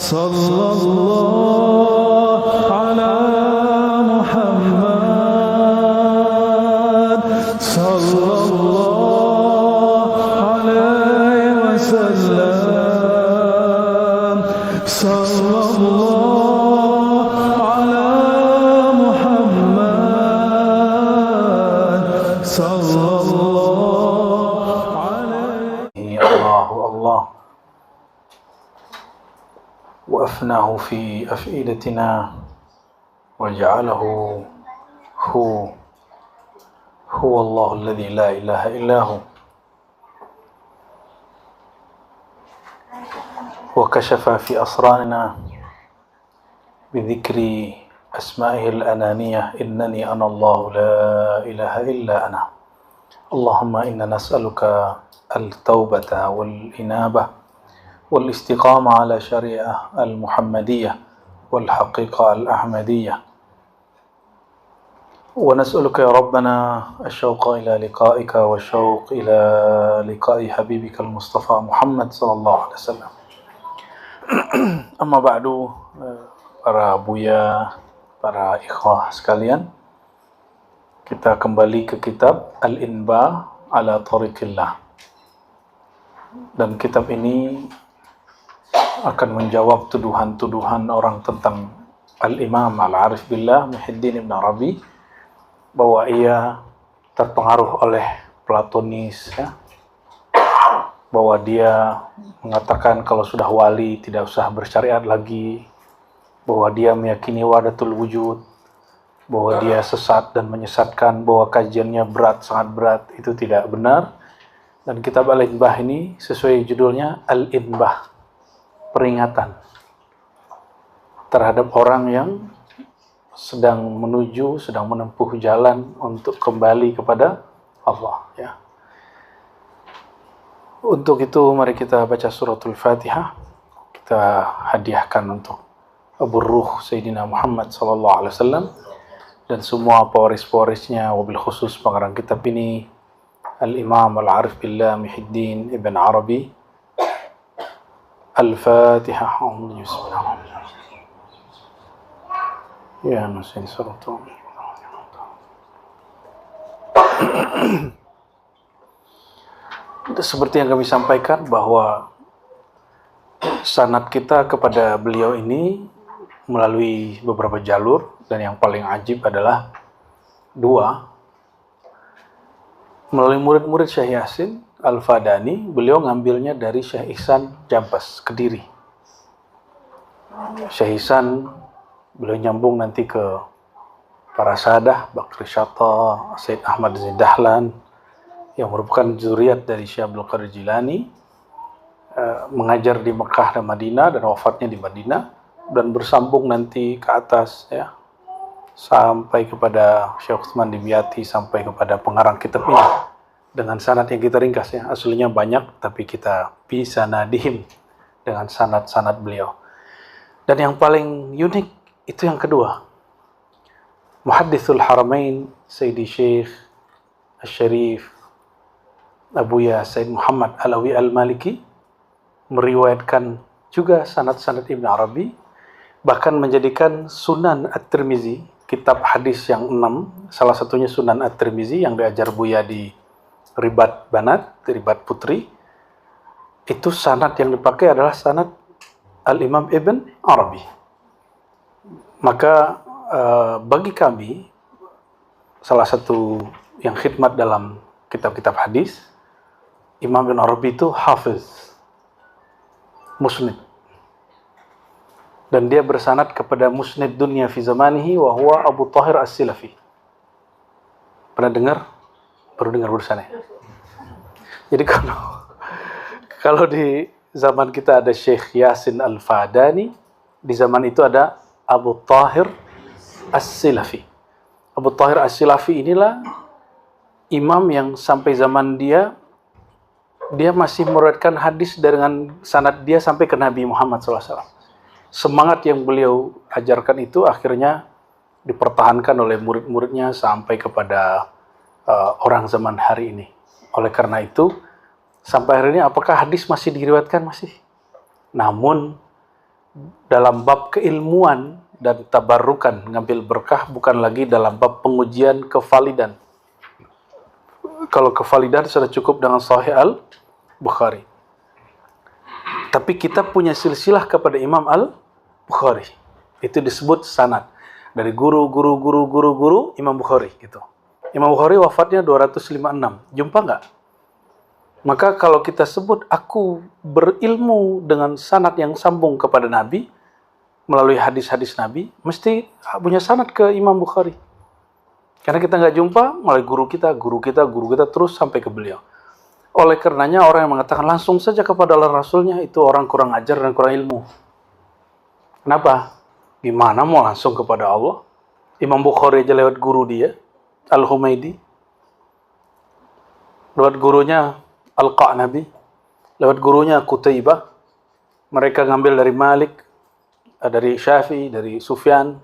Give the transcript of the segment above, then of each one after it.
صلى الله على محمد صلى الله عليه وسلم صلى الله على محمد صلى الله عليه الله الله وأفناه في أفئدتنا وجعله هو الله الذي لا إله إلا هو وكشف في أسرارنا بذكر أسمائه الأنانية إنني أنا الله لا إله إلا أنا اللهم إنا نسألك التوبة والإنابة والاستقامة على شريعة المحمدية والحقيقة الأحمدية ونسألك يا ربنا الشوق إلى لقائك والشوق إلى لقاء حبيبك المصطفى محمد صلى الله عليه وسلم Amma ba'du, para buya, para ikhwah sekalian, kita kembali ke kitab Al-Inba ala Tariqillah. Dan kitab ini akan menjawab tuduhan-tuduhan orang tentang Al-Imam Al-Arif Billah Muhyiddin Ibn Arabi, bahwa ia terpengaruh oleh Platonis, ya, bahwa dia mengatakan kalau sudah wali tidak usah bersyariat lagi, bahwa dia meyakini wahdatul wujud, bahwa dia sesat dan menyesatkan, bahwa kajiannya berat, sangat berat. Itu tidak benar. Dan kitab Al-Inbah ini sesuai judulnya Al-Inbah, peringatan terhadap orang yang sedang menempuh jalan untuk kembali kepada Allah, ya. Untuk itu mari kita baca suratul Fatihah. Kita hadiahkan untuk Abu Ruh Sayyidina Muhammad sallallahu alaihi wasallam dan semua pewaris-pewarisnya, wabil khusus pengarang kitab ini Al-Imam Al-Arif Billah Muhyiddin Ibn Arabi. Al-Fatihah. Bismillahirrahmanirrahim. Ya Nasin suratul Seperti yang kami sampaikan bahwa sanad kita kepada beliau ini melalui beberapa jalur, dan yang paling ajib adalah dua. Melalui murid-murid Syekh Yasin Al-Fadani, beliau ngambilnya dari Syekh Ihsan Jampes, Kediri. Syekh Ihsan beliau nyambung nanti ke para sahadah, Bakri Syata, Said Ahmad Zain Dahlan, yang merupakan zuriat dari Syekh Abdul Qadir Jilani, mengajar di Mekah dan Madinah dan wafatnya di Madinah, dan bersambung nanti ke atas, ya, sampai kepada Syekh Utsman Dimyati, sampai kepada pengarang kitab ini dengan sanad yang kita ringkas, ya. Aslinya banyak tapi kita bisa nadihim dengan sanad-sanad beliau. Dan yang paling unik itu yang kedua, Muhaddithul Haramain Sayyidi Syekh Asy-Syarif Abuya Said Muhammad Alawi Al-Maliki meriwayatkan juga sanad-sanad Ibn Arabi, bahkan menjadikan Sunan At-Tirmizi, kitab hadis yang 6, salah satunya Sunan At-Tirmizi yang diajar Buya di Ribat Banat, Ribat Putri, itu sanad yang dipakai adalah sanad Al-Imam Ibn Arabi. Maka bagi kami, salah satu yang khidmat dalam kitab-kitab hadis, Imam Ibn Arabi itu hafiz, musnid. Dan dia bersanad kepada musnid dunia fi zamanihi wa huwa Abu Tahir As-Silafi. Pernah dengar? Baru dengar barusan, ya. Jadi kalau di zaman kita ada Syekh Yasin Al-Fadani, di zaman itu ada Abu Tahir As-Silafi. Abu Tahir As-Silafi inilah imam yang sampai zaman dia masih meriwayatkan hadis dengan sanad dia sampai ke Nabi Muhammad SAW. Semangat yang beliau ajarkan itu akhirnya dipertahankan oleh murid-muridnya sampai kepada orang zaman hari ini. Oleh karena itu, sampai hari ini apakah hadis masih diriwayatkan? Masih. Namun dalam bab keilmuan dan tabarukan, ngambil berkah, bukan lagi dalam bab pengujian kevalidan. Kalau kevalidan sudah cukup dengan Sahih Al-Bukhari. Tapi kita punya silsilah kepada Imam Al-Bukhari. Itu disebut sanad. Dari guru Imam Bukhari gitu. Imam Bukhari wafatnya 256. Jumpa nggak? Maka kalau kita sebut aku berilmu dengan sanad yang sambung kepada Nabi melalui hadis-hadis Nabi, mesti punya sanad ke Imam Bukhari. Karena kita nggak jumpa, melalui guru kita terus sampai ke beliau. Oleh karenanya orang yang mengatakan langsung saja kepada Allah Rasulnya itu orang kurang ajar dan kurang ilmu. Kenapa? Gimana mau langsung kepada Allah? Imam Bukhari aja lewat guru dia, Al-Humaidi. Lewat gurunya Al-Qa'nabi. Lewat gurunya Qutaibah. Mereka ngambil dari Malik, dari Syafi'i, dari Sufyan.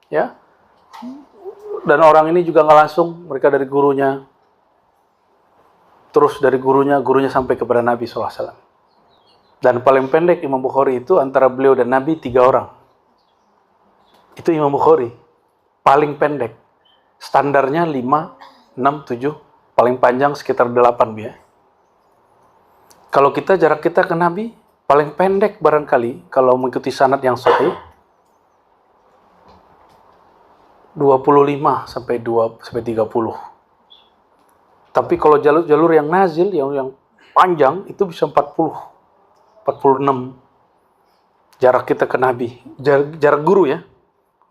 Ya. Dan orang ini juga nggak langsung, mereka dari gurunya. Terus dari gurunya sampai kepada Nabi SAW. Dan paling pendek Imam Bukhari itu antara beliau dan Nabi 3 orang. Itu Imam Bukhari. Paling pendek. Standarnya 5, 6, 7. Paling panjang sekitar 8 ya. Kalau kita jarak kita ke Nabi, paling pendek barangkali, kalau mengikuti sanad yang sahih, 25 sampai 30. Tapi kalau jalur yang nazil, yang panjang, itu bisa 40, 46. Jarak kita ke Nabi. Jarak guru ya.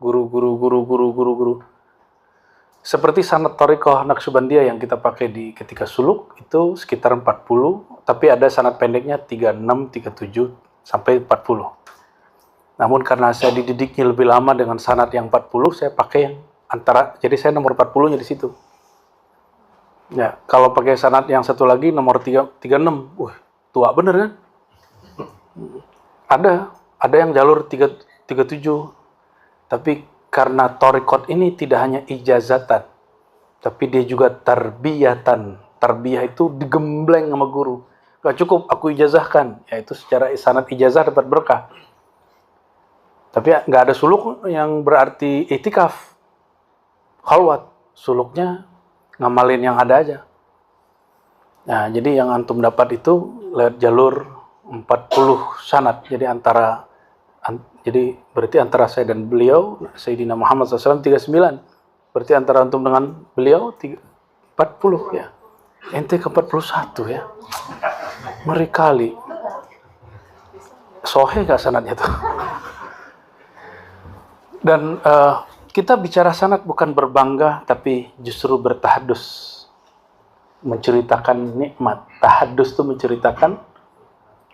Guru. Seperti sanad Thariqah Naqsyabandiyah yang kita pakai ketika suluk, itu sekitar 40. Tapi ada sanad pendeknya 36, 37, sampai 40. Namun karena saya dididiknya lebih lama dengan sanad yang 40, saya pakai yang antara, jadi saya nomor 40-nya di situ. Ya, kalau pakai sanad yang satu lagi nomor 36, tua bener kan? Ada yang jalur 37. Tapi karena thariqat ini tidak hanya ijazatan, tapi dia juga tarbiyatan. Tarbiyah itu digembleng sama guru. Gak cukup aku ijazahkan, yaitu secara sanad ijazah dapat berkah. Tapi nggak ada suluk yang berarti itikaf, khalwat. Suluknya ngamalin yang ada aja. Nah, jadi yang antum dapat itu lewat jalur 40 sanad. Jadi berarti antara saya dan beliau, Sayyidina Muhammad SAW 39. Berarti antara antum dengan beliau 40 ya. Ente ke 41 ya. Ngeri kali. Sohe gak sanadnya tuh? Dan kita bicara sanad bukan berbangga, tapi justru bertahadus. Menceritakan nikmat. Tahadus itu menceritakan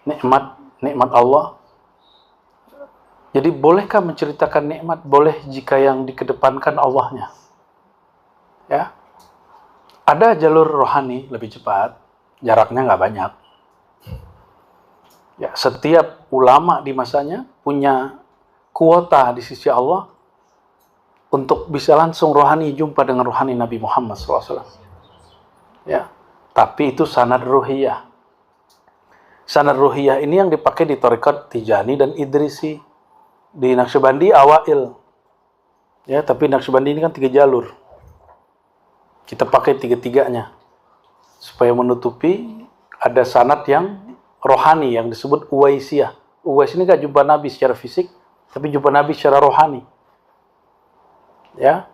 nikmat Allah. Jadi bolehkah menceritakan nikmat? Boleh jika yang dikedepankan Allahnya. Ya. Ada jalur rohani lebih cepat, jaraknya nggak banyak. Ya, setiap ulama di masanya punya kuota di sisi Allah untuk bisa langsung rohani jumpa dengan rohani Nabi Muhammad SAW. Ya, tapi itu sanad ruhiyah. Sanad ruhiyah ini yang dipakai di Thariqat Tijani dan Idrisi. Di Naqsyabandi awail. Ya, tapi Naqsyabandi ini kan 3 jalur. Kita pakai 3-3-nya. Supaya menutupi ada sanad yang rohani yang disebut Uwaisiyah. Uwais ini gak jumpa Nabi secara fisik, tapi jumpa Nabi secara rohani. Ya.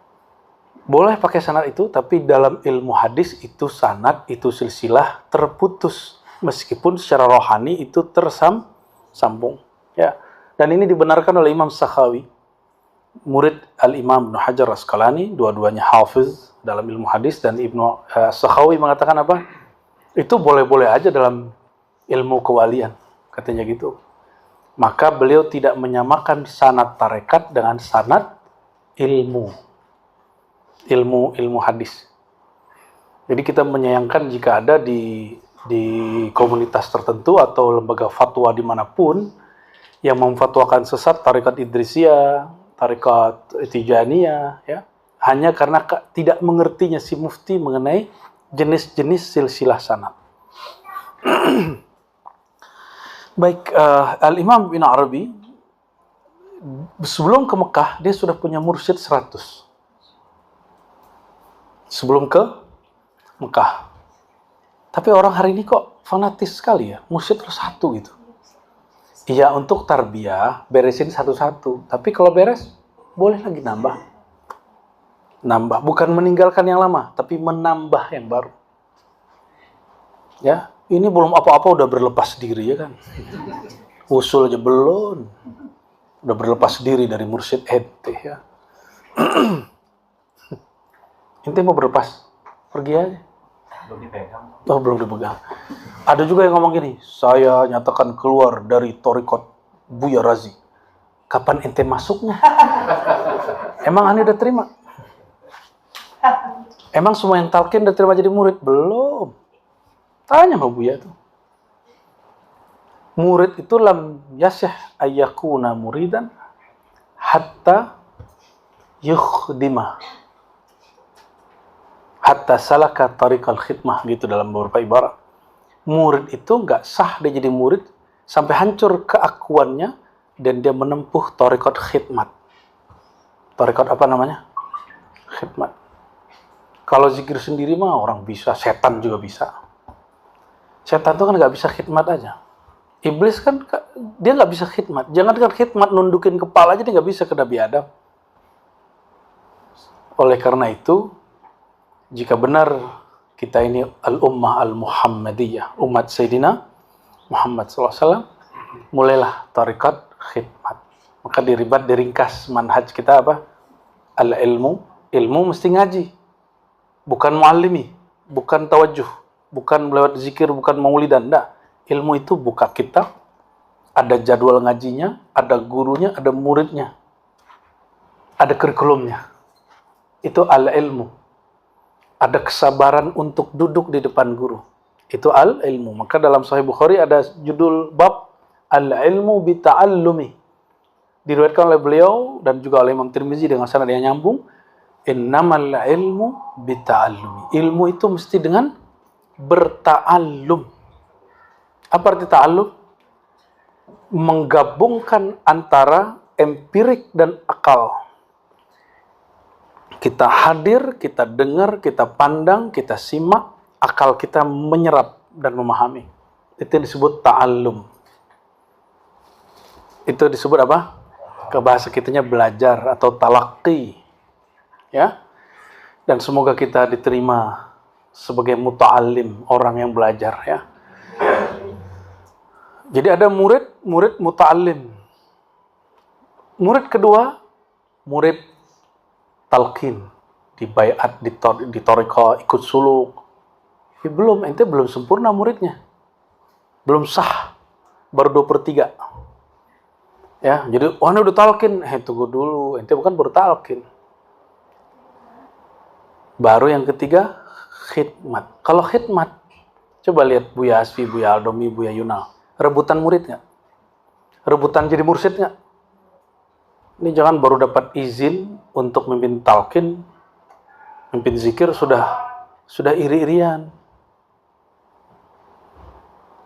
Boleh pakai sanad itu, tapi dalam ilmu hadis itu sanad, itu silsilah terputus. Meskipun secara rohani itu tersambung. Ya. Dan ini dibenarkan oleh Imam Sakhawi, murid Al-Imam Ibnu Hajar Asqalani, dua-duanya hafiz dalam ilmu hadis, dan Ibnu Sakhawi mengatakan apa? Itu boleh-boleh aja dalam ilmu kewalian, katanya gitu. Maka beliau tidak menyamakan sanad tarekat dengan sanad ilmu hadis. Jadi kita menyayangkan jika ada di komunitas tertentu atau lembaga fatwa dimanapun yang memfatwakan sesat tarekat Idrisiyah, tarekat Tijaniyah, ya, hanya karena tidak mengertinya si mufti mengenai jenis-jenis silsilah sanad. Baik, Al-Imam Ibn Arabi sebelum ke Mekah dia sudah punya mursyid 100. Sebelum ke Mekah. Tapi orang hari ini kok fanatis sekali ya, mursyid terus 1 gitu. Iya, untuk tarbiyah beresin satu-satu. Tapi kalau beres boleh lagi nambah. Bukan meninggalkan yang lama, tapi menambah yang baru. Ya, ini belum apa-apa udah berlepas diri ya kan. Usul aja belum. Udah berlepas diri dari mursyid ente ya. Ente mau berlepas, pergi aja. Belum dipegang. Oh, belum dipegang. Ada juga yang ngomong gini, saya nyatakan keluar dari Thariqat Buya Razi. Kapan ente masuknya? Emang aneh udah terima? Emang semua yang talqin udah terima jadi murid? Belum. Tanya sama Buya tuh. Murid itu lam yasyah ayyakuna muridan hatta yukhdimah. Hatta salaka tariqal khidmah, gitu dalam beberapa ibarat. Murid itu nggak sah dia jadi murid sampai hancur keakuannya dan dia menempuh tariqat khidmat. Tariqat apa namanya? Khidmat. Kalau zikir sendiri mah orang bisa, setan juga bisa. Setan itu kan nggak bisa khidmat aja. Iblis kan dia nggak bisa khidmat. Jangankan khidmat, nundukin kepala aja dia nggak bisa ke Nabi Adam. Oleh karena itu, jika benar kita ini al-ummah al-Muhammadiyah, umat Sayyidina Muhammad SAW, mulailah tarikat khidmat. Maka diringkas manhaj kita apa? Al-ilmu. Ilmu mesti ngaji. Bukan muallimi, bukan tawajuh, bukan lewat zikir, bukan maulidan. Enggak. Ilmu itu buka kitab, ada jadwal ngajinya, ada gurunya, ada muridnya, ada kurikulumnya. Itu al-ilmu. Ada kesabaran untuk duduk di depan guru. Itu al-ilmu. Maka dalam Sahih Bukhari ada judul bab al-ilmu bita'allumi. Diriwayatkan oleh beliau dan juga oleh Imam Tirmizi dengan sanad yang nyambung. Innamal ilmu bita'allumi. Ilmu itu mesti dengan berta'allum. Apa arti ta'allum? Menggabungkan antara empirik dan akal. Kita hadir, kita dengar, kita pandang, kita simak, akal kita menyerap dan memahami. Itu disebut ta'allum. Itu disebut apa? Ke bahasa kitanya belajar atau talaqi. Ya. Dan semoga kita diterima sebagai muta'allim, orang yang belajar ya. Jadi ada murid muta'allim. Murid kedua, murid talqin, di baiat, di thariqah, ikut suluk. Ya, ente belum sempurna muridnya. Belum sah. Baru 2/3. Ya, jadi ente udah talqin, tunggu dulu, ente bukan baru talqin. Baru yang ketiga, khidmat. Kalau khidmat, coba lihat Buya Asfi, Buya Aldomi, Buya Yunal. Rebutan murid nggak? Rebutan jadi mursyid nggak? Ini jangan baru dapat izin untuk memimpin talqin, memimpin zikir sudah iri-irian,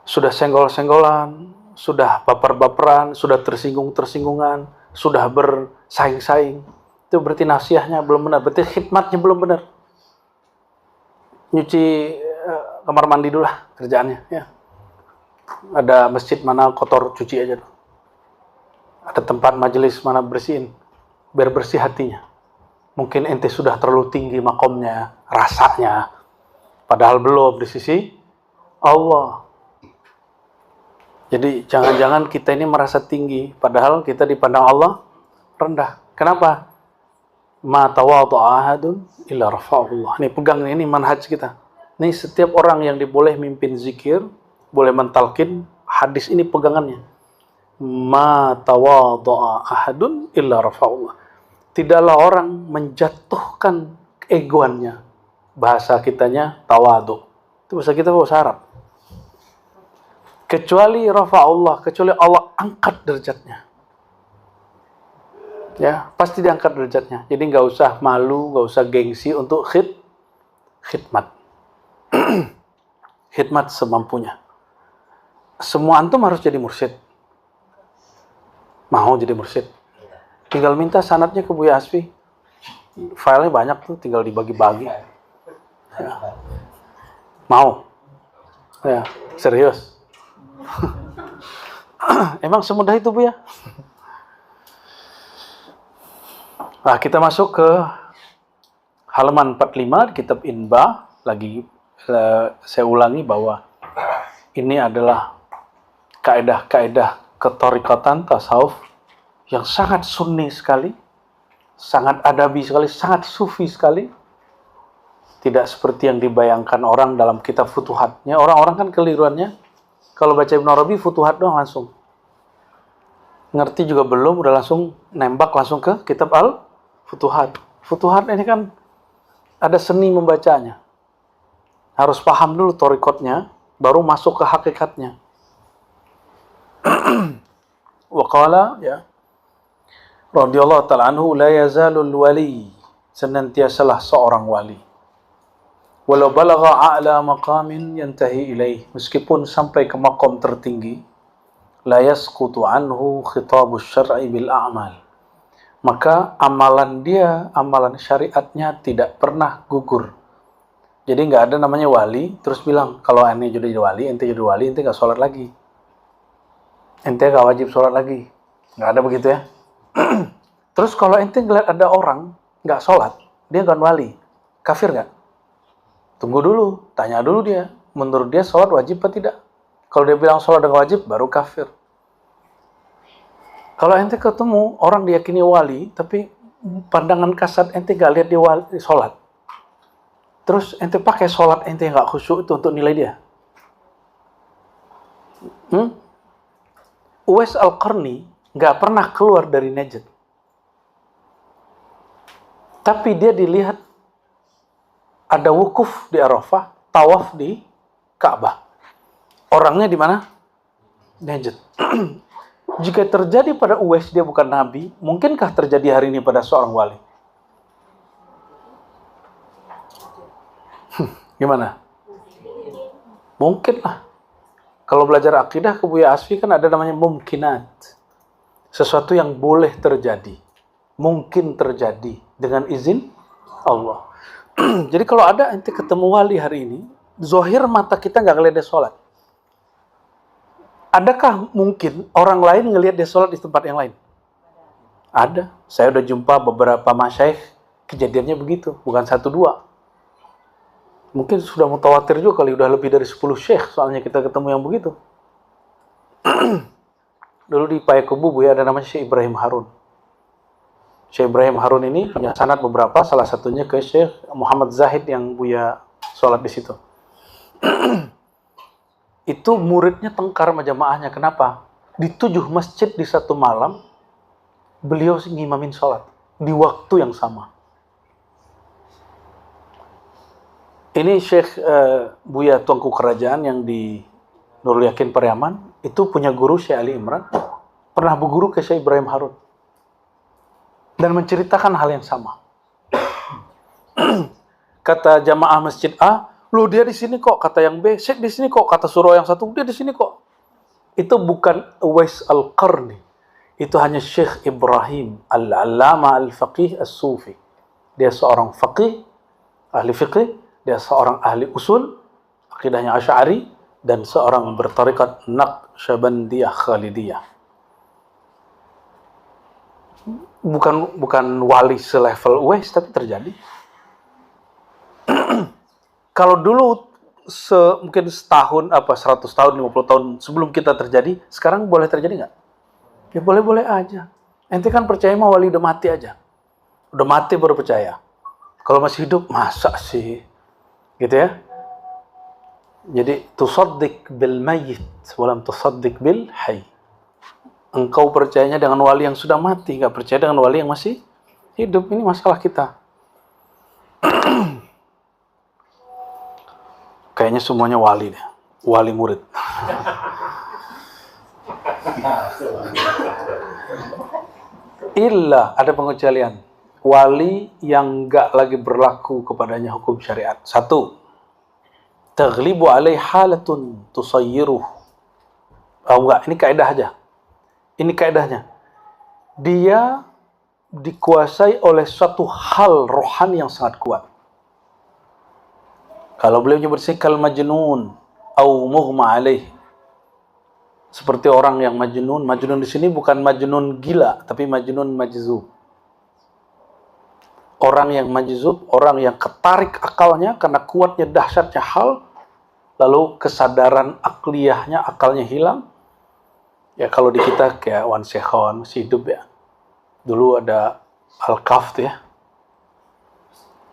sudah senggol-senggolan, sudah baper-baperan, sudah tersinggungan, sudah bersaing-saing. Itu berarti nasihatnya belum benar, berarti khidmatnya belum benar. Nyuci kamar mandi dulu lah kerjaannya. Ya. Ada masjid mana kotor, cuci aja tuh. Ada tempat majelis mana bersihin, biar bersih hatinya. Mungkin ente sudah terlalu tinggi makomnya, rasanya, padahal belum di sisi Allah. Jadi jangan-jangan kita ini merasa tinggi, padahal kita dipandang Allah rendah. Kenapa? Ma tawadhu'a ahadun illa rafa'ahullah. Ini pegang ini manhaj kita. Ini setiap orang yang diboleh mimpin zikir, boleh mentalkin, hadis ini pegangannya. Ma tawadhu'a ahadun illa rafa'ullah. Tidaklah orang menjatuhkan keegoannya. Bahasa kitanya tawadhu. Itu bahasa kita bahasa Arab. Kecuali rafa'ullah, kecuali Allah angkat derajatnya. Ya, pasti diangkat derajatnya. Jadi nggak usah malu, nggak usah gengsi untuk khidmat. Khidmat semampunya. Semua antum harus jadi mursyid. Mau jadi mursyid? Tinggal minta sanadnya ke Buya Asfi. Filenya banyak tuh, tinggal dibagi-bagi. Ya. Mau? Ya, serius. Emang semudah itu, Bu ya? Nah, kita masuk ke halaman 45 di kitab Inba. Lagi saya ulangi bahwa ini adalah kaedah-kaedah ketorikotan tasawuf yang sangat sunni sekali, sangat adabi sekali, sangat sufi sekali. Tidak seperti yang dibayangkan orang dalam kitab Futuhatnya. Orang-orang kan keliruannya, kalau baca Ibn Arabi, Futuhat doang langsung. Ngerti juga belum, udah langsung nembak langsung ke kitab Al-Futuhat. Futuhat ini kan ada seni membacanya. Harus paham dulu torikotnya, baru masuk ke hakikatnya. Waqala, ya, radhiyallahu ta'ala anhu, la yazalul wali, senantiasalah seorang wali. Walau balagha a'la maqamin yantahi ilaih, meskipun sampai ke maqam tertinggi, la yasqutu anhu khitabus syar'i bil a'mal, maka amalan dia, amalan syariatnya tidak pernah gugur. Jadi nggak ada namanya wali terus bilang kalau ente jadi wali, ente nggak sholat lagi, ente nggak wajib sholat lagi, nggak ada begitu ya. Terus kalau ente ngeliat ada orang nggak sholat, dia kan wali, kafir nggak? Tunggu dulu, tanya dulu dia, menurut dia sholat wajib atau tidak. Kalau dia bilang sholat dengan wajib, baru kafir. Kalau ente ketemu orang diyakini wali, tapi pandangan kasat ente nggak lihat dia wali, sholat. Terus ente pakai sholat ente nggak khusyuk itu untuk nilai dia. Uwais Al-Qarni nggak pernah keluar dari Najd. Tapi dia dilihat ada wukuf di Arafah, tawaf di Ka'bah. Orangnya di mana? Najd. Jika terjadi pada Uwais dia bukan nabi, mungkinkah terjadi hari ini pada seorang wali? Gimana? Mungkin lah. Kalau belajar akidah ke Buya Asfi kan ada namanya mumkinat. Sesuatu yang boleh terjadi. Mungkin terjadi dengan izin Allah. Jadi kalau ada ente ketemu wali hari ini, zohir mata kita nggak ngeliat dia sholat. Adakah mungkin orang lain ngelihat dia sholat di tempat yang lain? Ada. Saya udah jumpa beberapa masyaikh, kejadiannya begitu. Bukan 1-2. Mungkin sudah mutawatir juga kali, udah lebih dari 10 syekh soalnya kita ketemu yang begitu. Dulu di Payakumbuh ya ada namanya Syekh Ibrahim Harun. Syekh Ibrahim Harun ini punya sanad beberapa, salah satunya ke Syekh Muhammad Zahid yang Buya sholat di situ. Itu muridnya tengkar sama jamaahnya. Kenapa? Di 7 masjid di satu malam, beliau ngimamin sholat. Di waktu yang sama. Ini Syekh Buya Tuanku Kerajaan yang di Nurul Yakin Pariaman, itu punya guru Syekh Ali Imran, pernah berguru ke Syekh Ibrahim Harun. Dan menceritakan hal yang sama. Kata jamaah masjid A, lu dia di sini kok. Kata yang B, Syekh di sini kok. Kata surau yang satu, dia di sini kok. Itu bukan Uwais Al-Qarni. Itu hanya Syekh Ibrahim Al-Allama Al-Faqih As-Sufi. Dia seorang faqih, ahli fiqih. Dia seorang ahli usul, akidahnya Asy'ari. Dan seorang bertarikat Naqsyabandiyah Khalidiyah. Bukan wali selevel Uwais, tapi terjadi. Kalau dulu mungkin setahun, 100 tahun, 50 tahun sebelum kita terjadi, sekarang boleh terjadi nggak? Ya boleh-boleh aja. Ente kan percaya mah wali udah mati aja. Udah mati baru percaya. Kalau masih hidup, masa sih? Gitu ya. Jadi, tusaddiq bil mayyit, walam tusaddiq bil hayy. Engkau percayanya dengan wali yang sudah mati, nggak percaya dengan wali yang masih hidup. Ini masalah kita. Kayaknya semuanya wali deh. Wali murid. Illa, ada pengecualian. Wali yang nggak lagi berlaku kepadanya hukum syariat. 1. Taghlibu alaih halatun tusayyiruh. Oh enggak, ini kaidah aja. Ini kaidahnya. Dia dikuasai oleh suatu hal rohani yang sangat kuat. Kalau beliau menyebut kal majnun au mughma alaih, seperti orang yang majnun. Majnun di sini bukan majnun gila, tapi majnun majzub. Orang yang majzub, orang yang ketarik akalnya karena kuatnya dahsyatnya hal, lalu kesadaran akliyahnya, akalnya hilang. Ya kalau di kita kayak Wan Sekhon masih hidup ya. Dulu ada Al-Kaf ya.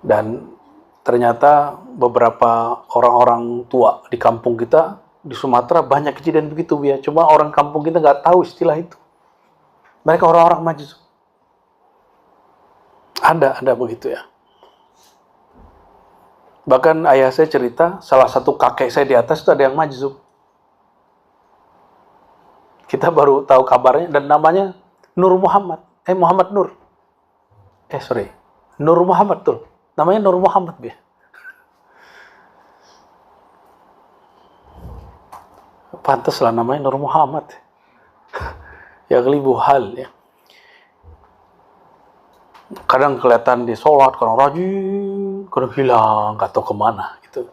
Dan ternyata beberapa orang-orang tua di kampung kita di Sumatera banyak kejadian begitu ya. Cuma orang kampung kita nggak tahu istilah itu. Mereka orang-orang majzub. Ada begitu ya. Bahkan ayah saya cerita, salah satu kakek saya di atas itu ada yang majzub. Kita baru tahu kabarnya dan namanya Nur Muhammad. Muhammad Nur. Nur Muhammad tuh. Namanya Nur Muhammad ya. Pantaslah namanya Nur Muhammad. Ya gelibu hal ya. Kadang kelihatan di sholat, kadang rajin, kadang hilang, nggak tahu kemana gitu.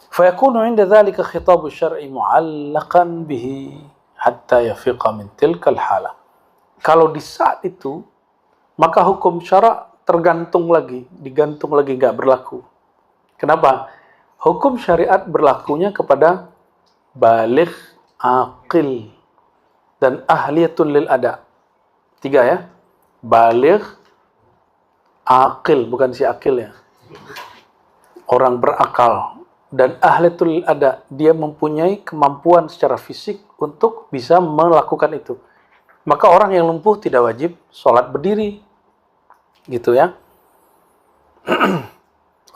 Fayakunu inda dzalika khitabu syar'i mu'allaqan bihi hatta yafiqa min tilkal halah. Kalau di saat itu, maka hukum syara' digantung lagi nggak berlaku. Kenapa? Hukum syariat berlakunya kepada baligh, aqil, dan ahliyatul lil ada. 3 ya. Baligh, aqil, bukan si akil ya. Orang berakal. Dan ahliyatul lil ada. Dia mempunyai kemampuan secara fisik untuk bisa melakukan itu. Maka orang yang lumpuh tidak wajib sholat berdiri. Gitu ya.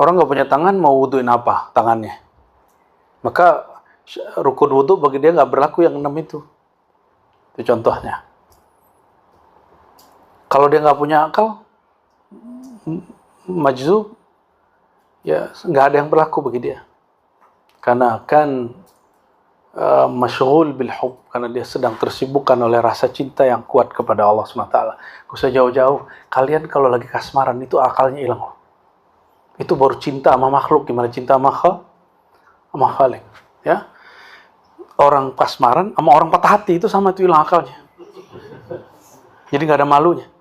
Orang nggak punya tangan, mau wuduin apa tangannya? Maka rukun wudu bagi dia nggak berlaku yang 6 itu. Itu contohnya. Kalau dia nggak punya akal, majzub, ya nggak ada yang berlaku bagi dia. Karena akan masyghul bil hub, karena dia sedang tersibukkan oleh rasa cinta yang kuat kepada Allah SWT. Gak usah jauh-jauh, kalian kalau lagi kasmaran itu akalnya hilang. Itu baru cinta sama makhluk. Gimana cinta sama khalik ya. Orang kasmaran sama orang patah hati itu sama, itu hilang akalnya. Jadi gak ada malunya.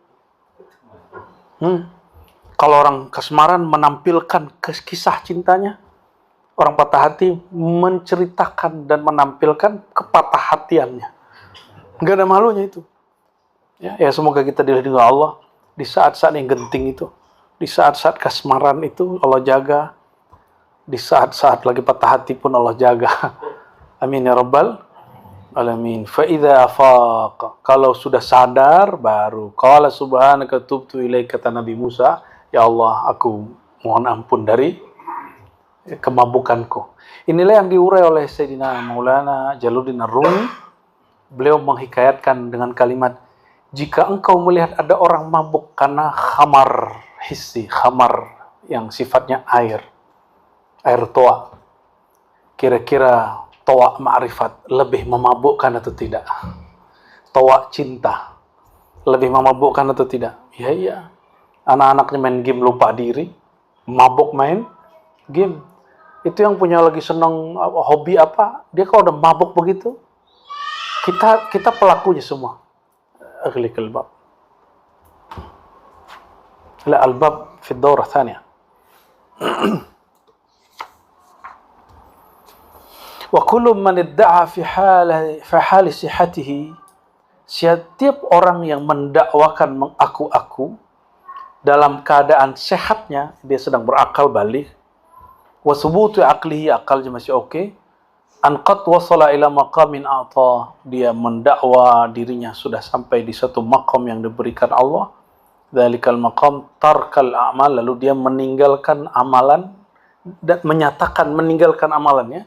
Kalau orang kasmaran menampilkan kisah cintanya, orang patah hati menceritakan dan menampilkan kepatah hatiannya. Nggak ada malunya itu. Ya, semoga kita dilindungi dengan Allah di saat-saat yang genting itu. Di saat-saat kasmaran itu Allah jaga. Di saat-saat lagi patah hati pun Allah jaga. Amin ya rabbal alamin. Fa idza afaqa, kalau sudah sadar baru qala subhanaka tubtu ilaika, kata Nabi Musa, ya Allah, aku mohon ampun dari kemabukanku. Inilah yang diurai oleh Sayyidina Maulana Jalaluddin Ar-Rumi. Beliau menghikayatkan dengan kalimat, jika engkau melihat ada orang mabuk karena khamar hissi, khamar yang sifatnya air toa, kira-kira toa ma'rifat lebih memabukkan atau tidak? Toa cinta lebih memabukkan atau tidak? Iya. Anak-anaknya main game lupa diri, mabuk main game. Itu yang punya lagi senang hobi apa, dia kalau udah mabuk begitu, kita pelakunya semua. Aghliq al-bab. La al-bab fi ad-dawrah tsaniyah. Wa kullu man idda'a fi hali sihhatihi, setiap orang yang mendakwakan mengaku-aku dalam keadaan sehatnya, dia sedang berakal balik, wa subutu aqlihi, akalnya masih oke, an qad wasala ila maqamin a'ta, dia mendakwa dirinya sudah sampai di satu maqam yang diberikan Allah, dzalikal maqam tarkal a'mal, lalu dia meninggalkan amalan dan menyatakan meninggalkan amalannya,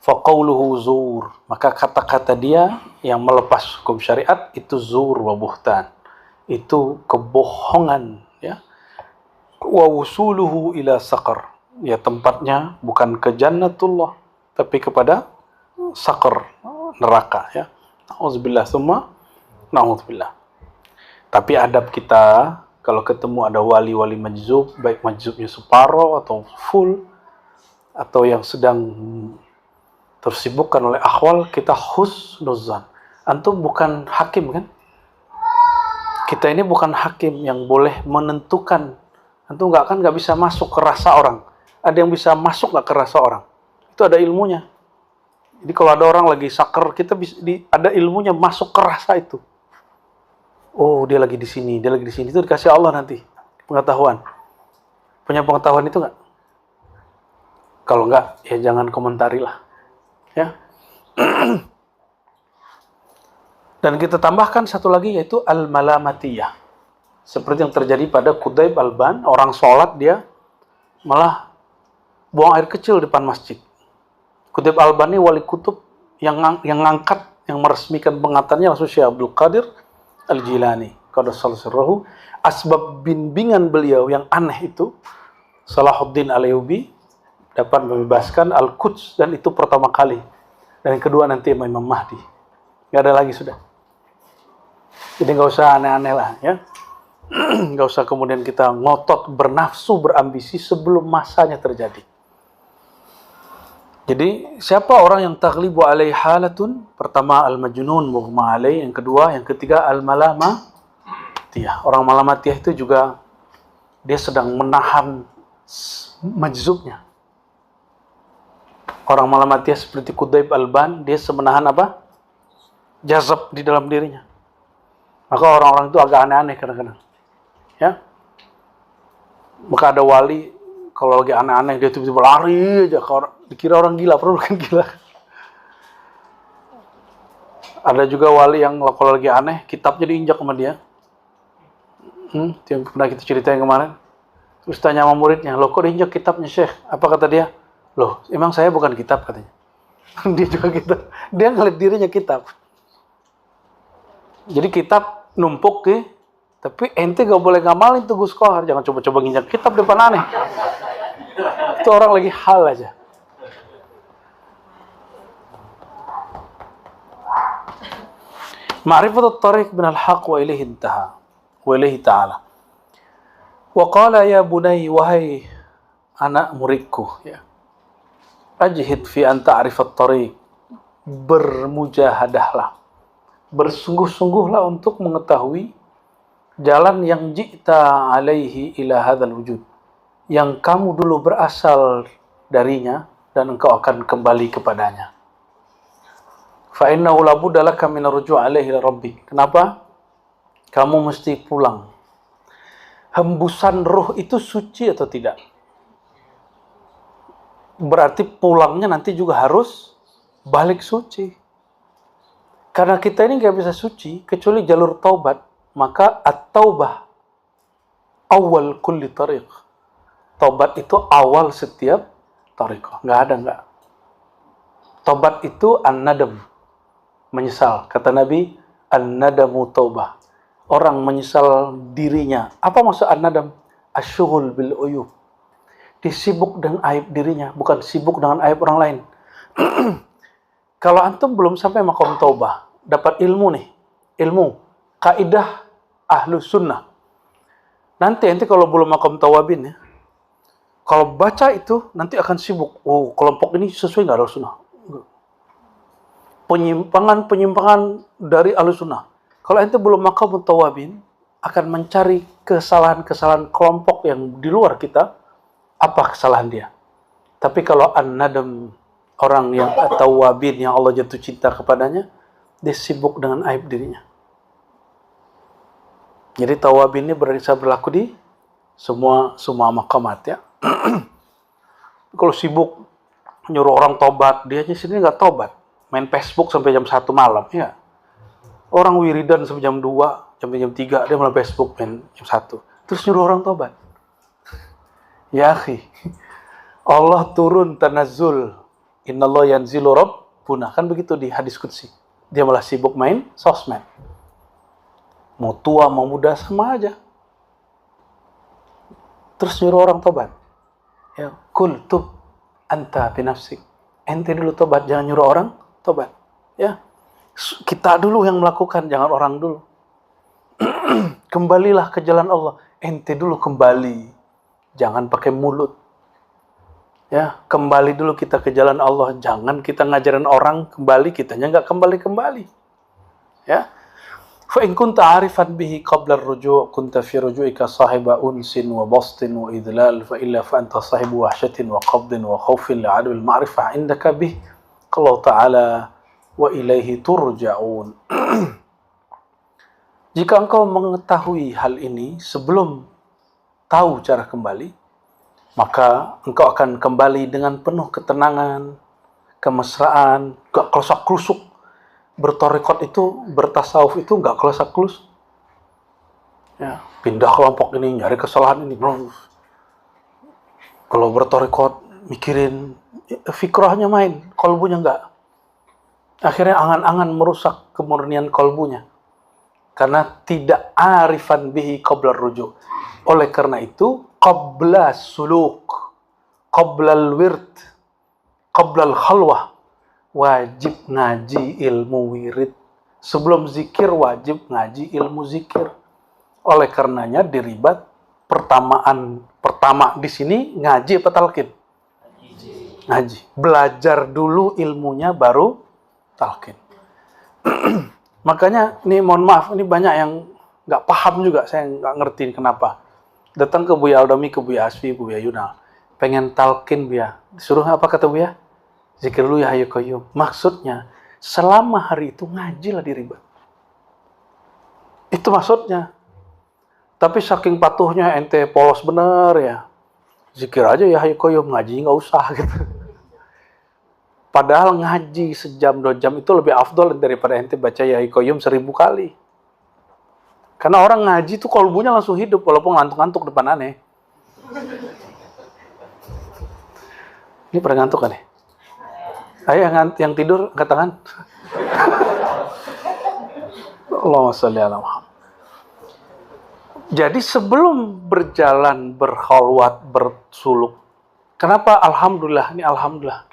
fa qawluhu zur, maka kata-kata dia yang melepas hukum syariat itu zur wa buhtan, itu kebohongan ya. Wa wusuluhu ila saqar, ya tempatnya bukan ke jannatullah tapi kepada saqar, neraka ya. Auzubillah tsumma na'udzubillah. Tapi adab kita, kalau ketemu ada wali-wali majzub, baik majzubnya separuh atau full, atau yang sedang tersibukkan oleh akhwal, kita husnuzan. Antum bukan hakim kan? Kita ini bukan hakim yang boleh menentukan. Antum nggak bisa masuk ke rasa orang. Ada yang bisa masuk nggak ke rasa orang? Itu ada ilmunya. Jadi kalau ada orang lagi sakar, kita bisa ada ilmunya masuk ke rasa itu. Oh, dia lagi di sini, dia lagi di sini. Itu dikasih Allah nanti pengetahuan. Punya pengetahuan itu nggak? Kalau nggak, ya jangan komentari lah. Ya. Dan kita tambahkan satu lagi, yaitu al-malamatiyah. Seperti yang terjadi pada Qudayb Alban, orang sholat dia malah buang air kecil depan masjid. Qudayb Alban ini wali kutub yang ngangkat, yang meresmikan pengatannya langsung Syekh Abdul Qadir Al-Jilani. Qadassallahu sirrahu. Asbab bimbingan beliau yang aneh itu, Salahuddin Al-Ayyubi dapat membebaskan Al-Quds, dan itu pertama kali. Dan yang kedua nanti Imam Mahdi. Nggak ada lagi sudah. Jadi nggak usah aneh-aneh lah ya. Nggak usah kemudian kita ngotot, bernafsu, berambisi sebelum masanya terjadi. Jadi siapa orang yang taghlibu alaihi halatun? Pertama al-majnun mughma alaih, yang kedua, yang ketiga al-malamatiyah. Orang malamatiyah itu juga dia sedang menahan majzubnya. Orang malamatiyah seperti Qudayb Alban, dia menahan apa? Jazab di dalam dirinya. Maka orang-orang itu agak aneh-aneh kadang-kadang. Ya. Maka ada wali kalau lagi aneh-aneh dia tiba-tiba lari aja, dikira orang gila, padahal bukan gila. Ada juga wali yang kalau lagi aneh, kitabnya diinjak sama dia. Yang pernah kita ceritain kemarin. Terus tanya sama muridnya, loh kok diinjak kitabnya Syekh? Apa kata dia? Loh, emang saya bukan kitab katanya. Dia juga kitab. Dia ngeliat dirinya kitab. Jadi kitab numpuk tapi ente gak boleh ngamalin tuh Gus Kohar. Jangan coba-coba nginjak kitab depan aneh. Itu orang lagi hal aja. Ma'rifatut tariq minal haq wa ilaihi intaha. Wa ilaihi ta'ala. Wa qala ya bunay, wahai anak muridku, ya. Ajhid fi an ta'rifat tariq. Bermujahadahlah. Bersungguh-sungguhlah untuk mengetahui jalan yang ji'ta alaihi ila hadzal wujud, yang kamu dulu berasal darinya dan engkau akan kembali kepadanya. Fa innahu la budda laka min ar-ruju' alaihi ila rabbik. Kenapa? Kamu mesti pulang. Hembusan ruh itu suci atau tidak? Berarti pulangnya nanti juga harus balik suci. Karena kita ini nggak bisa suci kecuali jalur taubat. Maka at-taubah awal kulli tariq. Taubat itu awal setiap tariqah. Nggak. Taubat itu an-nadam, menyesal. Kata Nabi, an-nadamu taubah. Orang menyesal dirinya. Apa maksud an-nadam? Asyughul bil uyub. Disibuk dengan aib dirinya, bukan sibuk dengan aib orang lain. Kalau antum belum sampai maqam taubah, dapat ilmu nih, ilmu kaidah ahlu sunnah. Nanti kalau belum maqam tawabin ya, kalau baca itu nanti akan sibuk. Oh, kelompok ini sesuai nggak ahlu sunnah? Penyimpangan dari ahlu sunnah. Kalau ente belum maqam tawabin, akan mencari kesalahan-kesalahan kelompok yang di luar kita. Apa kesalahan dia? Tapi kalau an-nadam, orang yang at-tawwabin, yang Allah jatuh cinta kepadanya, dia sibuk dengan aib dirinya. Jadi tawwabin ini bisa berlaku di semua maqamat ya. Kalau sibuk nyuruh orang tobat, dia sendiri nggak tobat, main Facebook sampai jam 1 malam ya. Orang wiridan sampai jam 2, sampai jam 3, dia malah Facebook main jam 1. Terus nyuruh orang tobat. Ya akhi, Allah turun tanazzul, innallaha yanzilu rabbuna, kan begitu di hadis qudsi. Dia malah sibuk main sosmed. Mau tua mau muda sama aja. Terus nyuruh orang tobat. Ya, kul tub anta bi nafsik. Ente dulu tobat, jangan nyuruh orang tobat. Ya. Kita dulu yang melakukan, jangan orang dulu. Kembalilah ke jalan Allah. Ente dulu kembali. Jangan pakai mulut. Ya, kembali dulu kita ke jalan Allah. Jangan kita ngajarin orang kembali, kitanya nggak kembali-kembali. Ya. Fa in kunta 'arifan bihi qabla ar-ruju' kunta fi ruju'ika sahiba unsin wa bastin wa idlal fa illa fa anta sahibu wahshatin wa qabdin wa khawfin li'adu al-ma'rifah 'indaka bih. Allah Ta'ala wa ilaihi turja'un. Jika engkau mengetahui hal ini sebelum tahu cara kembali, maka engkau akan kembali dengan penuh ketenangan, kemesraan, gak kelusak-kelusuk. Bertorikot itu, bertasawuf itu gak kelusak-kelusuk. Ya, pindah kelompok ini, nyari kesalahan ini. Kalau bertorikot, mikirin, fikrahnya main, kolbunya enggak. Akhirnya angan-angan merusak kemurnian kolbunya. Karena tidak arifan bihi qabla rujuk. Oleh karena itu, qabla suluk, qabla al-wird, qabla al-khalwah, wajib ngaji ilmu wirid. Sebelum zikir, wajib ngaji ilmu zikir. Oleh karenanya, diribat pertama di sini ngaji apa talqin? Ngaji. Belajar dulu ilmunya baru talqin. Makanya ini mohon maaf, ini banyak yang nggak paham juga, saya nggak ngertiin kenapa. Datang ke Buya Aldomi, ke Buya Asfi, ke Buya Yunal, pengen talqin Buya. Disuruh apa kata Buya? Zikir lu ya Hayyu Qayyum. Maksudnya, selama hari itu ngajilah diribat. Itu maksudnya. Tapi saking patuhnya ente polos bener ya. Zikir aja ya Hayyu Qayyum, ngaji nggak usah gitu. Padahal ngaji sejam 2 jam itu lebih afdol daripada ente baca ya Hayyu Qayyum 1000 kali. Karena orang ngaji tuh kolbunya langsung hidup walaupun ngantuk-ngantuk depan aneh. Ini pernah ngantuk kan ya? Ayo yang tidur angkat tangan. Allahumma sholli ala Muhammad. Jadi sebelum berjalan, berkhalwat, bersuluk, kenapa alhamdulillah, ini alhamdulillah.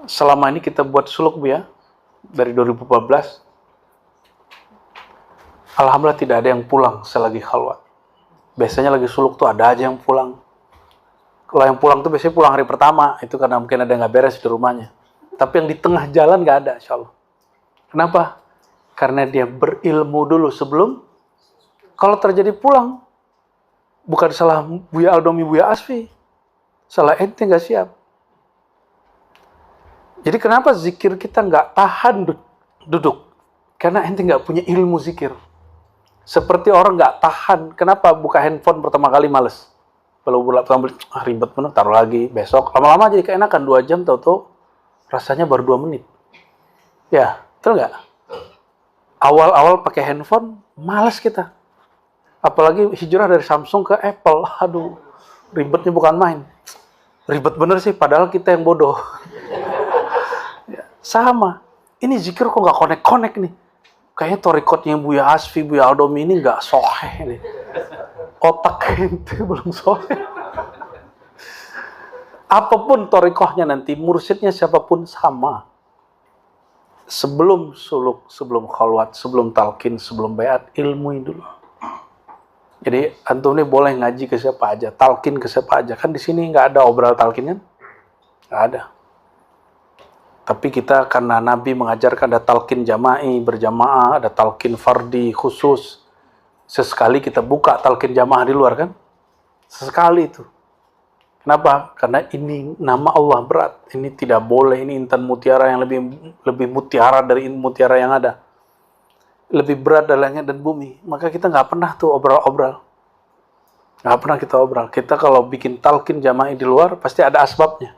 Selama ini kita buat suluk Bu ya, dari 2014. Alhamdulillah tidak ada yang pulang selagi khalwat. Biasanya lagi suluk tuh ada aja yang pulang. Kalau yang pulang tuh biasanya pulang hari pertama, itu karena mungkin ada yang nggak beres di rumahnya. Tapi yang di tengah jalan nggak ada, insya Allah. Kenapa? Karena dia berilmu dulu sebelum. Kalau terjadi pulang, bukan salah Buya Aldomi, Buya Asfi. Salah ente nggak siap. Jadi kenapa zikir kita nggak tahan duduk? Karena ente nggak punya ilmu zikir. Seperti orang nggak tahan, kenapa buka handphone pertama kali males? Kalau pertama ribet bener, taruh lagi, besok. Lama-lama jadi keenakan, 2 jam tahu-tahu rasanya baru 2 menit. Ya, betul nggak? Awal-awal pakai handphone, males kita. Apalagi hijrah dari Samsung ke Apple, aduh, ribetnya bukan main. Ribet bener sih, padahal kita yang bodoh. Sama, ini zikir kok nggak connect nih. Kayaknya torikotnya Buya Asfi, Buya Aldomi ini nggak soheh nih. Otak ente belum soheh. Apapun torikohnya nanti, mursyidnya siapapun sama. Sebelum suluk, sebelum khalwat, sebelum talqin, sebelum bayat, ilmuin dulu. Jadi antum ini boleh ngaji ke siapa aja, talqin ke siapa aja. Kan di sini nggak ada obral talqin kan? Nggak ada. Tapi kita karena Nabi mengajarkan ada talqin jama'i, berjamaah, ada talqin fardi khusus. Sesekali kita buka talqin jamaah di luar kan? Sesekali itu. Kenapa? Karena ini nama Allah berat. Ini tidak boleh, ini intan mutiara yang lebih mutiara dari mutiara yang ada. Lebih berat dari langit dan bumi. Maka kita nggak pernah tuh obral-obral. Nggak pernah kita obral. Kita kalau bikin talqin jama'i di luar, pasti ada asbabnya.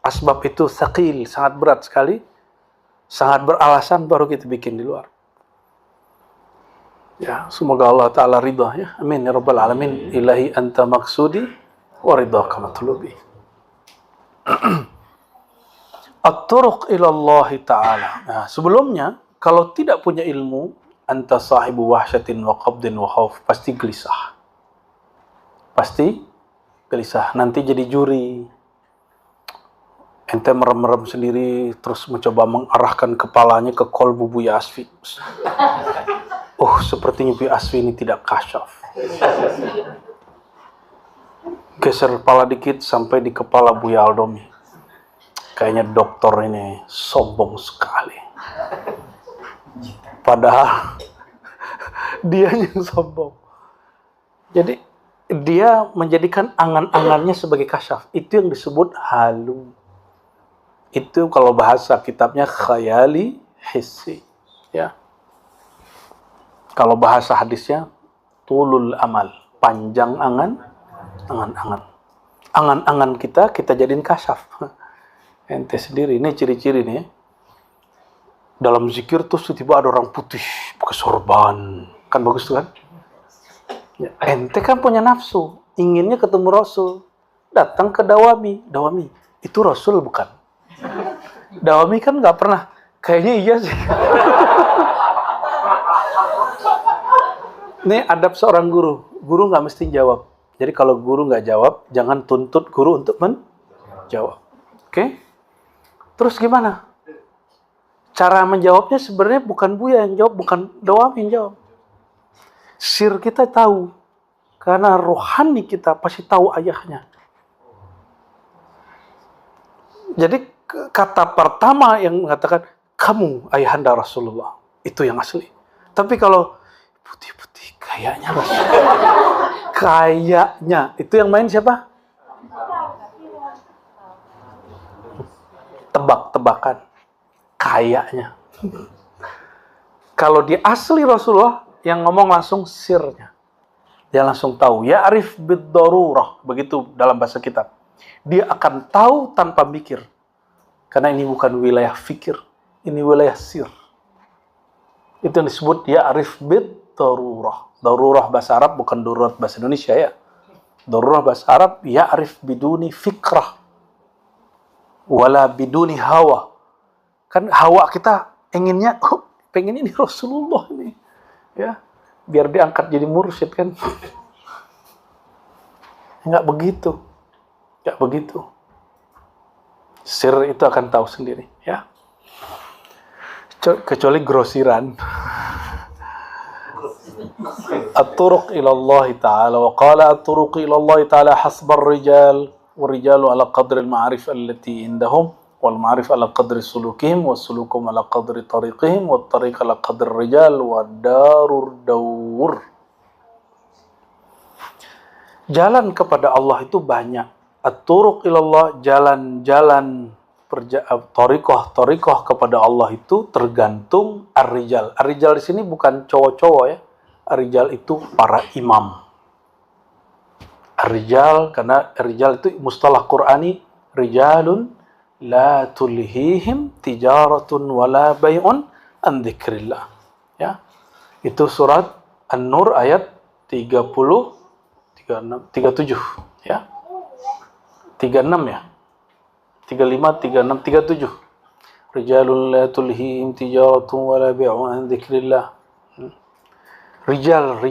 Asbab itu thaqil, sangat berat sekali, sangat beralasan baru kita bikin di luar. Ya, semoga Allah Ta'ala ridha ya. Amin ya rabbal alamin. Ilahi anta maksudi wa ridhaka matlubi. At-turuq ila Allah Ta'ala. Nah, sebelumnya kalau tidak punya ilmu, anta sahibu wahsyatin wa qabdin wa khauf, pasti gelisah. Pasti gelisah. Nanti jadi juri. Ente merem-merem sendiri, terus mencoba mengarahkan kepalanya ke kolbu Buya Asfi. Oh, sepertinya Bu Aswi ini tidak kasyaf. Geser kepala dikit sampai di kepala Bu Aldomi. Kayaknya dokter ini sombong sekali. Padahal dia yang sombong. Jadi dia menjadikan angan-angannya sebagai kasyaf. Itu yang disebut halu. Itu kalau bahasa kitabnya khayali hissi. Ya. Kalau bahasa hadisnya tulul amal, panjang angan-angan. Angan-angan kita jadiin kasyaf. Ente sendiri, ini ciri-ciri nih. Dalam zikir tuh tiba-tiba ada orang putih pakai sorban. Kan bagus tuh kan? Ya, ente kan punya nafsu, inginnya ketemu Rasul. Datang ke Dawami. Dawami, itu Rasul bukan? Dawami kan nggak pernah. Kayaknya iya sih. Ini adab seorang guru. Guru nggak mesti jawab. Jadi kalau guru nggak jawab, jangan tuntut guru untuk menjawab. Oke? Terus gimana? Cara menjawabnya sebenarnya bukan Buya yang jawab, bukan Dawami yang jawab. Sir kita tahu. Karena rohani kita pasti tahu ayahnya. Jadi kata pertama yang mengatakan, kamu ayahanda Rasulullah. Itu yang asli. Tapi kalau putih-putih, kayaknya Rasulullah. Kayaknya. Itu yang main siapa? Tebak-tebakan. Kayaknya. Kalau di asli Rasulullah, yang ngomong langsung sirnya. Dia langsung tahu. Ya arif bid-darurah. Begitu dalam bahasa kitab. Dia akan tahu tanpa mikir. Karena ini bukan wilayah fikir. Ini wilayah sir. Itu yang disebut ya arif bid-darurah. Darurah bahasa Arab bukan darurat bahasa Indonesia ya. Darurah bahasa Arab ya arif biduni fikrah. Wala biduni hawa. Kan hawa kita inginnya, pengen ini Rasulullah ini. Ya, biar diangkat jadi mursyid kan. Enggak begitu. Enggak begitu. Sir itu akan tahu sendiri, ya. Kecuali grosiran. At-turuq ila Allah Ta'ala wa qala at-turuq ila Allah Ta'ala hasbar rijal wa rijalu ala qadri al-ma'arif allati indahum wal ma'arif ala qadri sulukihim wa sulukum ala qadri tariqihim wa tariq ala qadri rijal wa darur dawur. Jalan kepada Allah itu banyak. At-turuq ilallah, jalan-jalan tariqah kepada Allah itu tergantung ar-rijal. Ar-rijal di sini bukan cowok-cowok ya. Ar-rijal itu para imam. Ar-rijal, karena ar-rijal itu mustalah Qur'ani, rijalun la tulhihim tijaratun wala bay'un an dzikrillah. Ya. Itu surat An-Nur ayat 37 ya. 36 ya. 35, 36, 37. Rijalun la tulhihim tijaratun wala bay'un an dzikrillah. Rijal.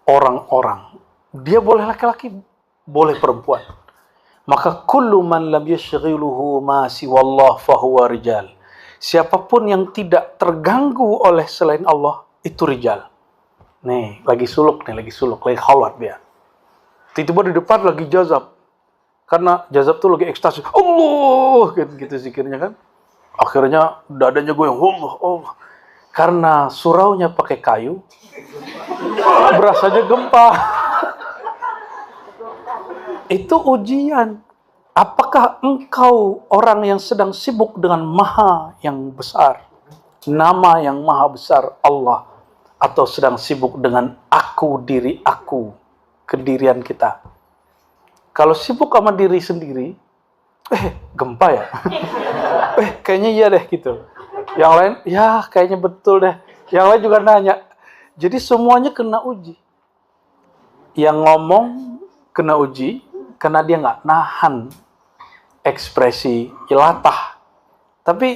Orang-orang. Dia boleh laki-laki, boleh perempuan. Maka kullu man lam yashghiluhu ma siwallah fahuwa rijal. Siapapun yang tidak terganggu oleh selain Allah, itu rijal. Nih, lagi suluk, lagi khalwat dia. Tiba-tiba di depan lagi jazab. Karena jazab tuh lagi ekstasi. Allah, gitu zikirnya kan. Akhirnya dadanya goyang. Allah. Karena suraunya pakai kayu, berasanya gempa. Itu ujian. Apakah engkau orang yang sedang sibuk dengan Maha yang besar, nama yang Maha besar Allah, atau sedang sibuk dengan aku, diri aku, kedirian kita? Kalau sibuk sama diri sendiri, gempa ya? Kayaknya iya deh gitu. Yang lain, ya kayaknya betul deh. Yang lain juga nanya. Jadi semuanya kena uji. Yang ngomong kena uji, karena dia nggak nahan ekspresi ilatah. Tapi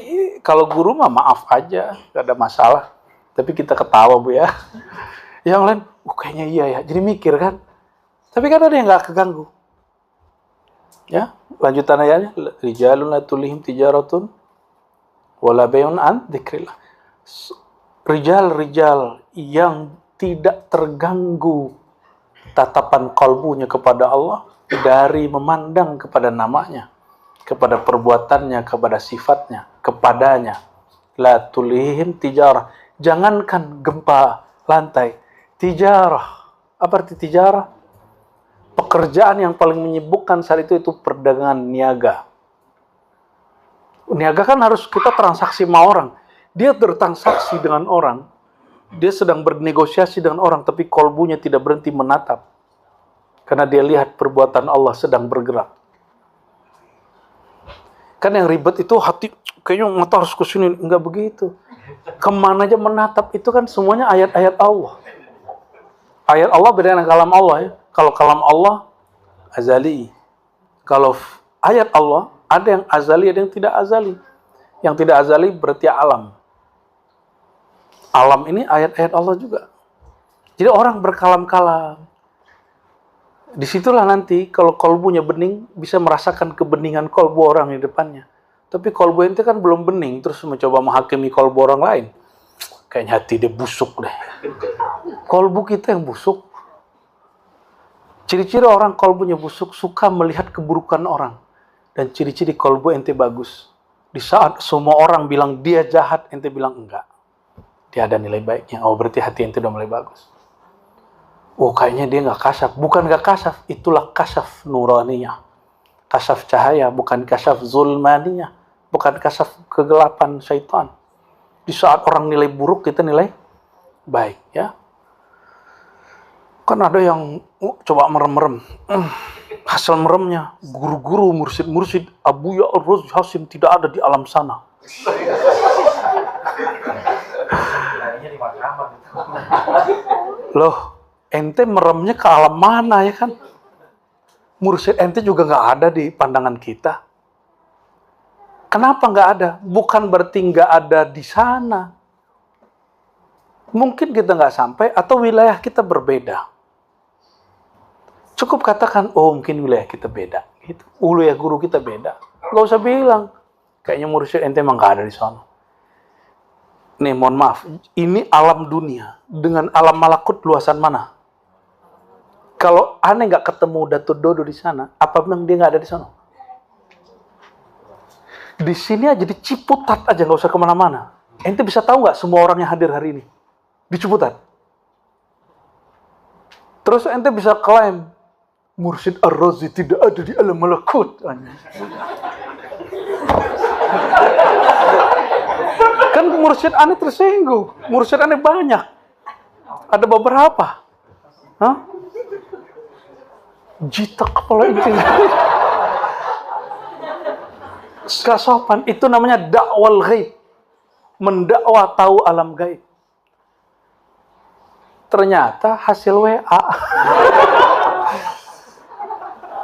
kalau guru mah maaf aja, nggak ada masalah. Tapi kita ketawa Bu ya. Yang lain, kayaknya iya ya. Jadi mikir kan. Tapi kan ada yang nggak keganggu. Ya, lanjutan ayatnya, rijalun la tulihim tijaratun wala bay'un an dzikrillah. rijal-rijal yang tidak terganggu tatapan kalbunya kepada Allah dari memandang kepada namanya, kepada perbuatannya, kepada sifatnya, kepadanya. La tulihim tijarah. Jangankan gempa lantai, tijarah. Apa arti tijarah? Pekerjaan yang paling menyibukkan saat itu perdagangan niaga. Niaga kan harus kita transaksi sama orang. Dia bertransaksi dengan orang. Dia sedang bernegosiasi dengan orang, tapi kolbunya tidak berhenti menatap. Karena dia lihat perbuatan Allah sedang bergerak. Kan yang ribet itu hati, kayaknya mata harus ke sini. Enggak begitu. Kemana aja menatap, itu kan semuanya ayat-ayat Allah. Ayat Allah beda dengan kalam Allah ya. Kalau kalam Allah, azali. Kalau ayat Allah, ada yang azali, ada yang tidak azali. Yang tidak azali berarti alam. Alam ini ayat-ayat Allah juga. Jadi orang berkalam-kalam. Disitulah nanti kalau kolbunya bening, bisa merasakan kebeningan kolbu orang di depannya. Tapi kolbu ente kan belum bening, terus mencoba menghakimi kolbu orang lain. Kayaknya hati dia busuk deh. Kolbu kita yang busuk. Ciri-ciri orang kolbunya busuk, suka melihat keburukan orang. Dan ciri-ciri kolbu ente bagus. Di saat semua orang bilang dia jahat, ente bilang enggak. Dia ada nilai baiknya. Oh, berarti hati ente udah mulai bagus. Oh, kayaknya dia nggak kasaf. Bukan nggak kasaf, itulah kasaf nuraniyah. Kasaf cahaya, bukan kasaf zulmaniyah. Bukan kasaf kegelapan syaitan. Di saat orang nilai buruk, kita nilai baik, ya. Kan ada yang coba merem-merem. Hasil meremnya, guru-guru, mursid-mursid, Abu Ya'ur Hasim tidak ada di alam sana. Loh, ente meremnya ke alam mana ya kan? Mursyid ente juga nggak ada di pandangan kita. Kenapa nggak ada? Bukan berarti nggak ada di sana. Mungkin kita nggak sampai atau wilayah kita berbeda. Cukup katakan, oh mungkin wilayah kita beda. Gitu. Wilayah guru kita beda. Nggak usah bilang. Kayaknya mursyid ente emang nggak ada di sana. Nih, mohon maaf. Ini alam dunia. Dengan alam malakut luasan mana? Kalau aneh nggak ketemu Datuk Dodo di sana, apa memang dia nggak ada di sana? Di sini aja di Ciputat aja, nggak usah kemana-mana. Ente bisa tahu nggak semua orang yang hadir hari ini di Ciputat? Terus ente bisa klaim Mursyid Ar-Razi tidak ada di alam malakut. Kan mursyid aneh tersinggung. Mursyid aneh banyak. Ada beberapa. Hah? Jitak kepala itu. Gak sopan. Itu namanya dakwal ghaib. Mendakwa tahu alam gaib. Ternyata hasil WA.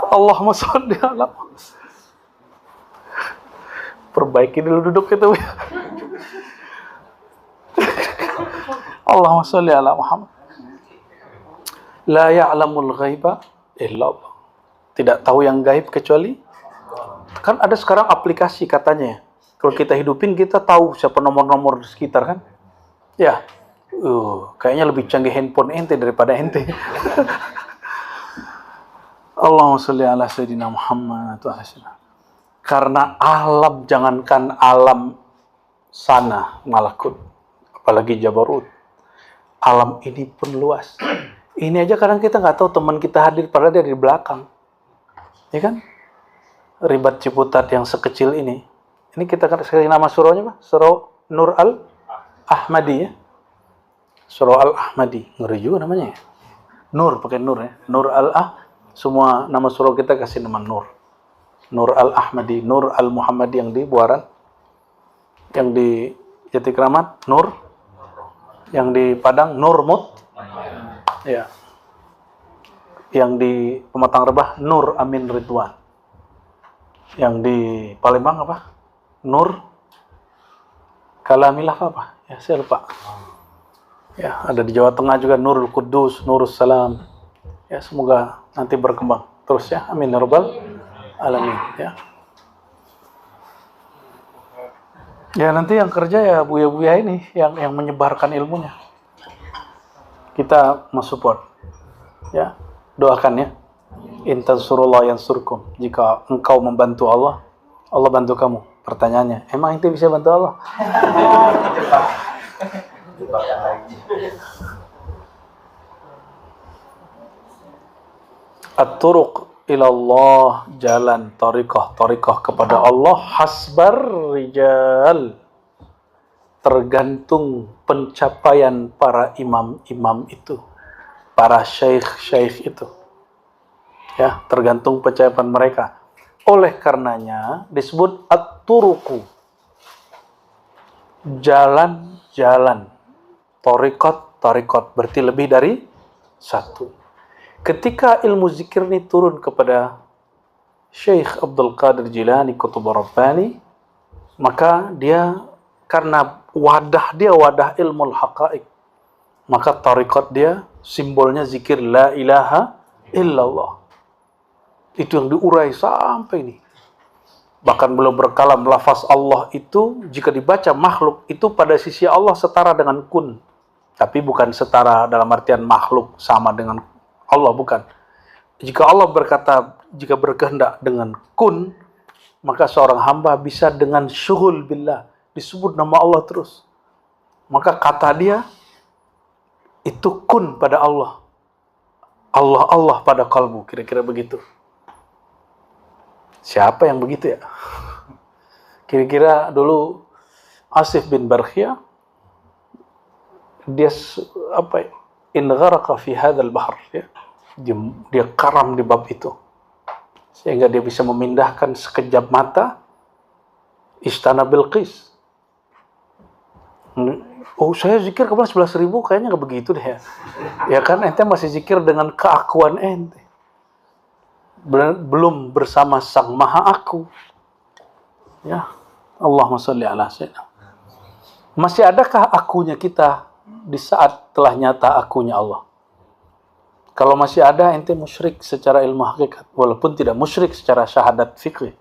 Allahumma sholli ala. Perbaiki dulu duduk itu. Allahumma sholli ala Muhammad. La ya'lamul ghaiba illa Allah. Tidak tahu yang gaib kecuali. Kan ada sekarang aplikasi katanya. Kalau kita hidupin kita tahu siapa nomor-nomor di sekitar kan? Ya. Kayaknya lebih canggih handphone ente daripada ente. Allahumma sholli ala sayyidina Muhammad wa sallam. Karena alam, jangankan alam sana malakut, apalagi Jabarut. Alam ini pun luas. Ini aja kadang kita nggak tahu teman kita hadir padahal dia di belakang. Ya kan? Ribat Ciputat yang sekecil ini. Ini kita kasih nama surahnya, Pak. Surah Nur Al-Ahmadi ya. Surah Al-Ahmadi. Ngeri juga namanya ya. Nur, pakai Nur ya. Nur semua nama surah kita kasih nama Nur. Nur Al-Ahmadi, Nur Al-Muhammadi yang di Buaran. Yang di Jati Kramat, Nur. Yang di Padang, Nur Mut. Ya. Yang di Pematang Rebah, Nur Amin Ridwan. Yang di Palembang apa? Nur Kalamilah apa? Ya, saya lupa. Ya, ada di Jawa Tengah juga Nurul Kudus, Nurus Salam. Ya, semoga nanti berkembang terus ya. Amin ya rabbal alamin ya. Ya nanti yang kerja ya buya-buya ini yang menyebarkan ilmunya. Kita mensupport. Ya, doakan ya. In tansurullah yansurkum. Jika engkau membantu Allah, Allah bantu kamu. Pertanyaannya, emang ente bisa bantu Allah? At-turuq ilallah, jalan tariqah kepada Allah, hasbar rijal, tergantung pencapaian para imam-imam itu, para syekh-syekh itu. Ya, tergantung pencapaian mereka. Oleh karenanya disebut at-turuqu, jalan-jalan, tariqat, berarti lebih dari satu. Ketika ilmu zikir ini turun kepada Syekh Abdul Qadir Jilani Qutb Rabbani, maka dia karena wadah ilmu haqa'iq, maka tariqat dia simbolnya zikir la ilaha illallah. Itu yang diurai sampai ini. Bahkan belum berkalam, lafaz Allah itu jika dibaca makhluk itu pada sisi Allah setara dengan kun. Tapi bukan setara dalam artian makhluk sama dengan Allah, bukan. Jika Allah jika berkehendak dengan kun, maka seorang hamba bisa dengan syughul billah, disebut nama Allah terus. Maka kata dia itu kun pada Allah. Allah pada kalbu, kira-kira begitu. Siapa yang begitu ya? Kira-kira dulu Asif bin Barkhia, dia in gharaqa fi hadzal bahr, ya. Dia karam di bab itu. Sehingga dia bisa memindahkan sekejap mata istana Bilqis. Oh, saya zikir kemarin 11.000, kayaknya nggak begitu deh ya. Ya kan, ente masih zikir dengan keakuan ente. Belum bersama Sang Maha Aku. Ya, Allahumma sholli ala sayyidina. Masih adakah akunya kita di saat telah nyata akunya Allah? Kalau masih ada, ente musyrik secara ilmu hakikat, walaupun tidak musyrik secara syahadat fikih.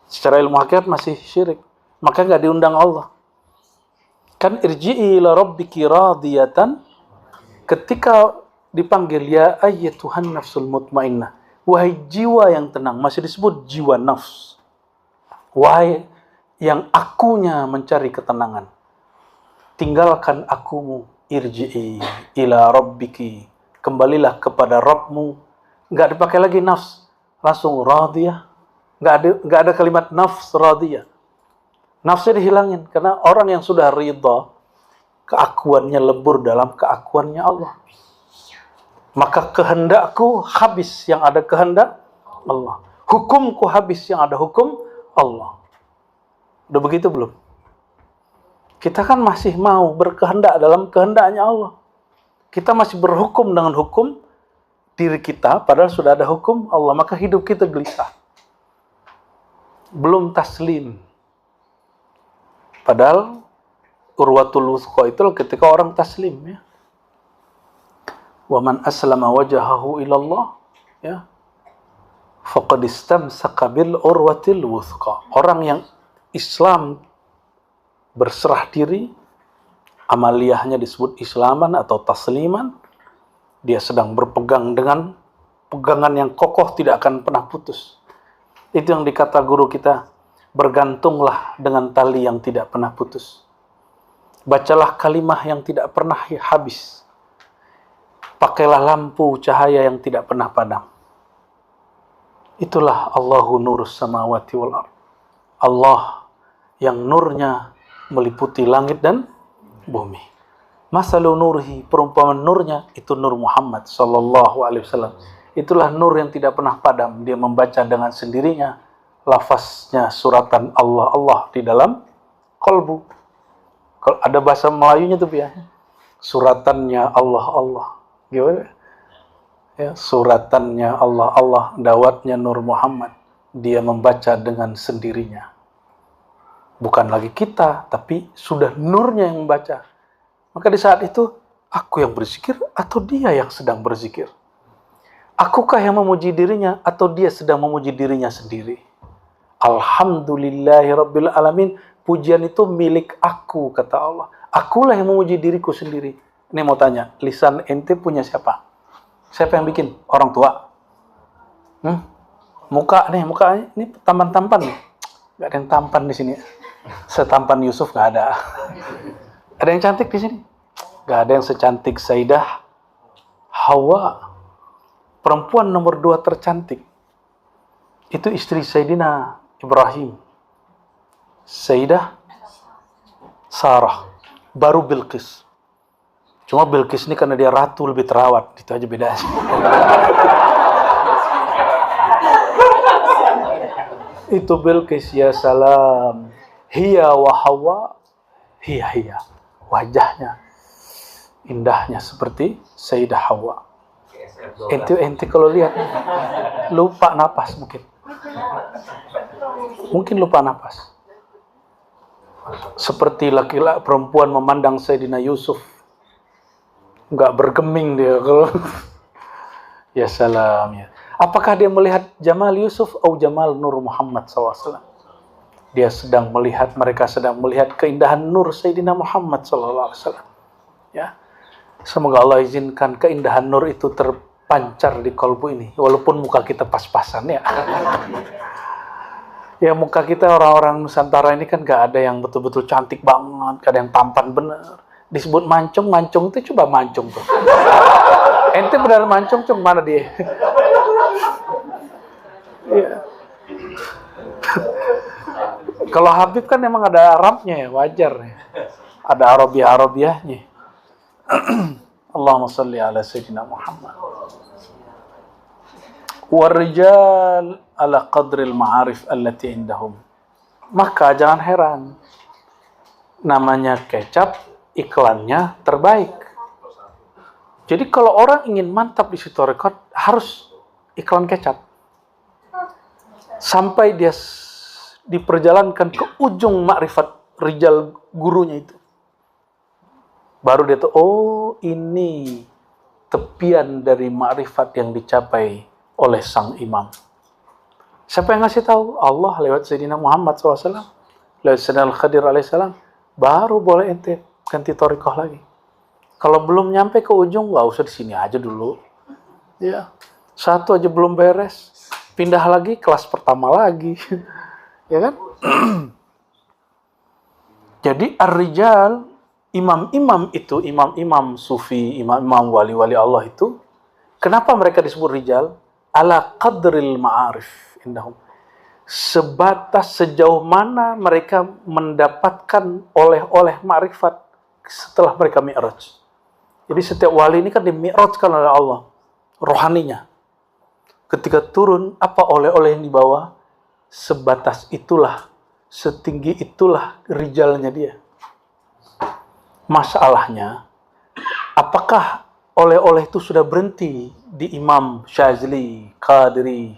Secara ilmu hakikat masih syirik, maka nggak diundang Allah. Kan irji'i ila rabbiki radiyatan, ketika dipanggil ya ayyatuhan nafsul mutmainnah, wahai jiwa yang tenang, masih disebut jiwa nafs. Wahai yang akunya mencari ketenangan, tinggalkan akumu, irji'i ila rabbiki, kembalilah kepada Rabbmu. Nggak dipakai lagi nafs, langsung radiyah. Nggak ada kalimat nafs radiyah. Nafsnya dihilangin, karena orang yang sudah ridha, keakuannya lebur dalam keakuannya Allah. Maka kehendakku habis yang ada kehendak Allah. Hukumku habis yang ada hukum Allah. Udah begitu belum? Kita kan masih mau berkehendak dalam kehendaknya Allah. Kita masih berhukum dengan hukum diri kita, padahal sudah ada hukum Allah. Maka hidup kita gelisah. Belum taslim. Padahal urwatul wuthqa itu ketika orang taslim, ya. Wa man aslama wajahahu ilallah, ya, faqad istamsaka bil urwatil wuthqa. Orang yang Islam berserah diri, amaliyahnya disebut islaman atau tasliman, dia sedang berpegang dengan pegangan yang kokoh, tidak akan pernah putus. Itu yang dikata guru kita, bergantunglah dengan tali yang tidak pernah putus. Bacalah kalimah yang tidak pernah habis. Pakailah lampu cahaya yang tidak pernah padam. Itulah Allahu nurus samawati wal ardh. Allah yang nurnya meliputi langit dan bumi. Masalu nurhi, perumpamaan nurnya itu nur Muhammad sallallahu alaihi wasallam. Itulah nur yang tidak pernah padam. Dia membaca dengan sendirinya lafaznya suratan Allah di dalam qalbu. Kalau ada bahasa Melayunya tuh ya, suratannya Allah. Gimana? Ya, suratannya Allah, dawatnya Nur Muhammad. Dia membaca dengan sendirinya. Bukan lagi kita, tapi sudah nurnya yang membaca. Maka di saat itu, aku yang berzikir atau dia yang sedang berzikir? Akukah yang memuji dirinya atau dia sedang memuji dirinya sendiri? Alhamdulillahi Rabbil Alamin, pujian itu milik aku, kata Allah. Akulah yang memuji diriku sendiri. Ini mau tanya, lisan ente punya siapa? Siapa yang bikin? Orang tua? Muka ini tampan-tampan nih. Gak ada yang tampan di sini. Setampan Yusuf gak ada. Ada yang cantik di sini? Gak ada yang secantik Sayyidah Hawa. Perempuan nomor 2 tercantik. Itu istri Sayyidina Ibrahim. Sayyidah Sarah. Baru Bilqis. Cuma Bilqis ini karena dia ratu lebih terawat. Itu aja bedanya. Itu Bilqis, ya salam. Hiya wa Hawa. Hiya. Wajahnya, indahnya seperti Sayyidah Hawa. Ente kalau lihat, lupa napas mungkin. Mungkin lupa napas. Seperti laki-laki perempuan memandang Sayyidina Yusuf. Nggak bergeming dia kalau. Ya salam ya. Apakah dia melihat Jamal Yusuf atau Jamal Nur Muhammad SAW? Dia mereka sedang melihat keindahan Nur Sayyidina Muhammad SAW. Ya. Semoga Allah izinkan keindahan Nur itu terpancar di kalbu ini. Walaupun muka kita pas-pasan ya. Ya muka kita orang-orang Nusantara ini kan gak ada yang betul-betul cantik banget. Gak ada yang tampan bener. Disebut mancung itu coba mancung tuh. Ente benar mancung, mana dia? Ya. Kalau Habib kan emang ada Arabnya ya, wajar ya. Ada Arabiah-Arabiahnya. Allahumma salli ala Sayyidina Muhammad. Warijal ala qadril ma'arif allati indahum. Maka jangan heran. Namanya kecap, iklannya terbaik. Jadi kalau orang ingin mantap di situ rekod, harus iklan kecap. Sampai dia diperjalankan ke ujung makrifat rijal gurunya itu. Baru dia tahu, oh ini tepian dari makrifat yang dicapai oleh sang imam. Siapa yang ngasih tahu? Allah lewat Sayyidina Muhammad SAW, lewat Sayyidina Al-Khadir alaihissalam. Baru boleh ente ganti thariqah lagi. Kalau belum nyampe ke ujung, nggak usah di sini aja dulu. Ya, satu aja belum beres, pindah lagi kelas pertama lagi. Ya kan? Jadi ar-rijal, imam-imam itu, imam-imam sufi, imam-imam wali-wali Allah itu, kenapa mereka disebut rijal? Ala qadril ma'arif indahum. Sebatas sejauh mana mereka mendapatkan oleh ma'rifat setelah mereka mi'raj. Jadi setiap wali ini kan di-mi'rajkan oleh Allah, rohaninya. Ketika turun, apa oleh-oleh yang dibawa? Sebatas itulah, setinggi itulah rijalnya dia. Masalahnya, apakah oleh-oleh itu sudah berhenti di Imam Syazili, Qadiri,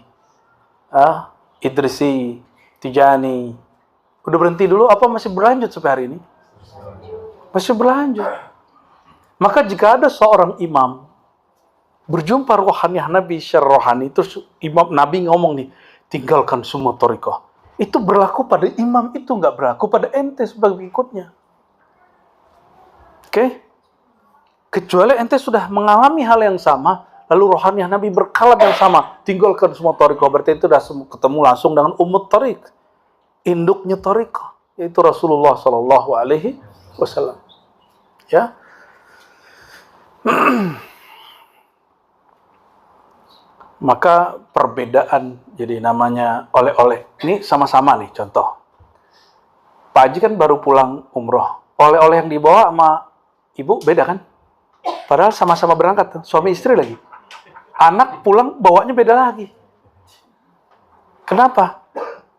Idrisi, Tijani? Udah berhenti dulu, apa masih berlanjut sampai hari ini? Masih berlanjut. Maka jika ada seorang imam berjumpa rohaniah Nabi secara rohani, terus imam Nabi ngomong nih, tinggalkan semua thariqah. Itu berlaku pada imam, itu nggak berlaku pada ente sebagai pengikutnya. Oke? Kecuali ente sudah mengalami hal yang sama, lalu rohaniah Nabi berkalam yang sama, tinggalkan semua thariqah. Berarti itu sudah ketemu langsung dengan umut thariq, induknya thariqah, yaitu Rasulullah Sallallahu Alaihi Wasallam. Ya. Maka perbedaan, jadi namanya oleh-oleh. Ini sama-sama nih contoh. Pak Haji kan baru pulang umroh. Oleh-oleh yang dibawa sama ibu beda kan? Padahal sama-sama berangkat, suami istri lagi. Anak pulang bawanya beda lagi. Kenapa?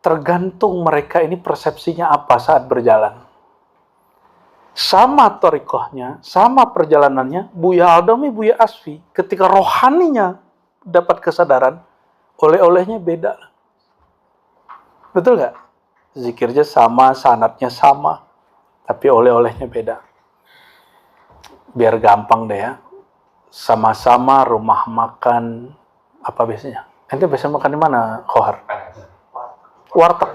Tergantung mereka ini persepsinya apa saat berjalan. Sama thariqahnya, sama perjalanannya, Buya Adami, Buya Asfi, ketika rohaninya dapat kesadaran, oleh-olehnya beda. Betul nggak? Zikirnya sama, sanatnya sama, tapi oleh-olehnya beda. Biar gampang deh ya. Sama-sama rumah makan, apa biasanya? Ente biasa makan di mana, Khohar? Warteg.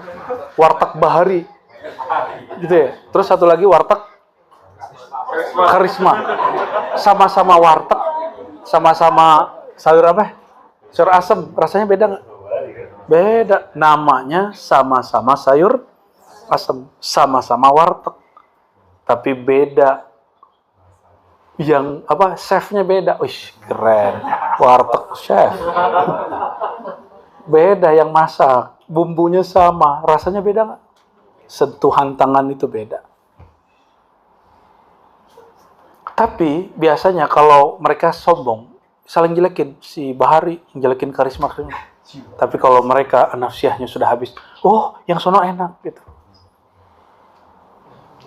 Warteg Bahari. Gitu ya. Terus satu lagi warteg karisma. Sama-sama warteg, sama-sama sayur apa? Sayur asem. Rasanya beda nggak? Beda. Namanya sama-sama sayur asem, sama-sama warteg. Tapi beda. Yang apa? Chefnya beda. Wih, keren. Warteg chef. Beda yang masak. Bumbunya sama. Rasanya beda nggak? Sentuhan tangan itu beda. Tapi biasanya kalau mereka sombong, saling jelekin. Si Bahari jelekin karisma. Tapi kalau mereka nafsiyahnya sudah habis, oh yang sono enak gitu.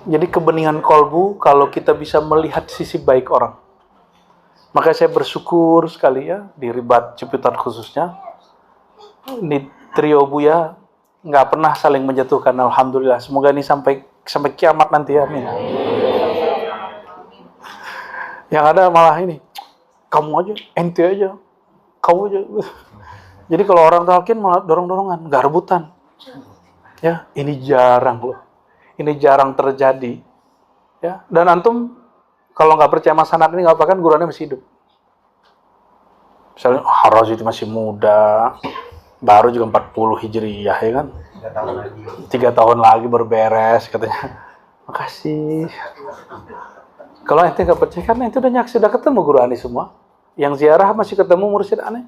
Jadi kebeningan kolbu kalau kita bisa melihat sisi baik orang. Maka saya bersyukur sekali ya di Ribat Ciputat khususnya. Di trio Buya nggak pernah saling menjatuhkan. Alhamdulillah. Semoga ini sampai kiamat nanti. Amin. Yang ada malah ini, kamu aja, ente aja, kamu aja. Jadi kalau orang talkin malah dorong-dorongan, nggak rebutan. Ya, ini jarang loh. Ini jarang terjadi. Ya, dan antum kalau nggak percaya sama sanad ini nggak apa-apa kan guruannya masih hidup. Misalnya Haraz itu masih muda, baru juga 40 Hijriyah ya kan. 3 tahun lagi berberes katanya. Makasih. Kalau ente nggak percaya kan ente sudah ketemu guru aneh semua. Yang ziarah masih ketemu mursyid aneh.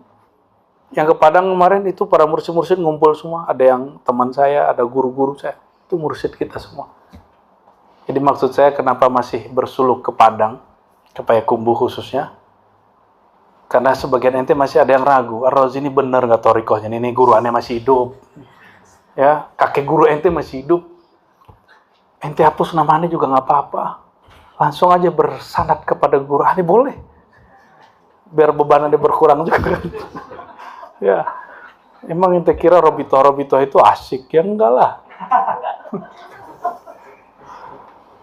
Yang ke Padang kemarin itu para mursyid-mursyid ngumpul semua. Ada yang teman saya, ada guru-guru saya. Itu mursyid kita semua. Jadi maksud saya kenapa masih bersuluk ke Padang, ke Payakumbuh khususnya. Karena sebagian ente masih ada yang ragu. Ar-Razi ini benar nggak torikohnya? Ini guru aneh masih hidup. Ya, kakek guru ente masih hidup. Ente hapus namanya juga nggak apa-apa. Langsung aja bersanad kepada guru aneh boleh. Biar beban anda berkurang juga kan. Ya, emang ente kira robito itu asik? Ya enggak lah.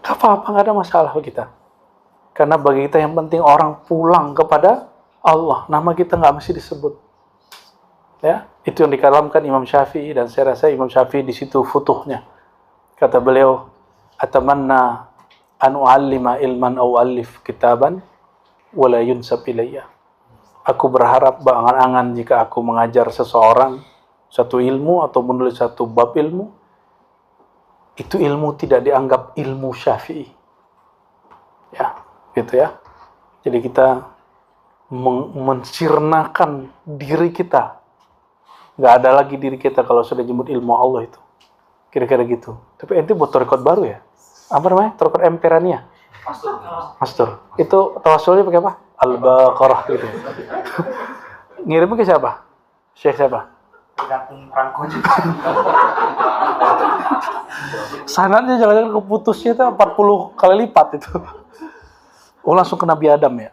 Gak apa-apa, gak ada masalah kita. Karena bagi kita yang penting orang pulang kepada Allah. Nama kita gak mesti disebut. Ya, itu yang dikalamkan Imam Syafi'i, dan saya rasa Imam Syafi'i di situ futuhnya. Kata beliau, atamanna an u'allima ilman aw alif kitaban wala yunsab ilayya. Aku berharap berangan-angan jika aku mengajar seseorang satu ilmu atau menulis satu bab ilmu, itu ilmu tidak dianggap ilmu Syafi'i. Ya, gitu ya. Jadi kita mensirnakan diri kita. Nggak ada lagi diri kita kalau sudah jemput ilmu Allah itu. Kira-kira gitu. Tapi ente buat rekod baru ya? Apa namanya? Rekod Emperania? Mastur. Itu tawasulnya pakai apa? Al-Baqarah gitu. Ngirimnya ke siapa? Syekh siapa? Tergantung perangko juga. Sanadnya jangan-jangan keputusnya itu 40 kali lipat itu. Oh langsung ke Nabi Adam ya?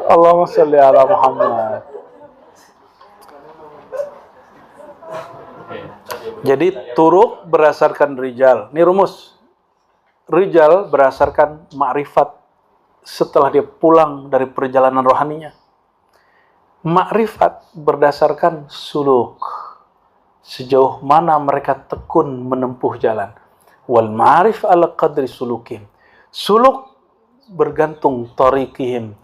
Allahumma sholli ala Muhammad. Jadi turuk berdasarkan rijal. Ini rumus. Rijal berdasarkan ma'rifat setelah dia pulang dari perjalanan rohaninya. Ma'rifat berdasarkan suluk. Sejauh mana mereka tekun menempuh jalan. Wal ma'rif ala qadri sulukim. Suluk bergantung torikihim.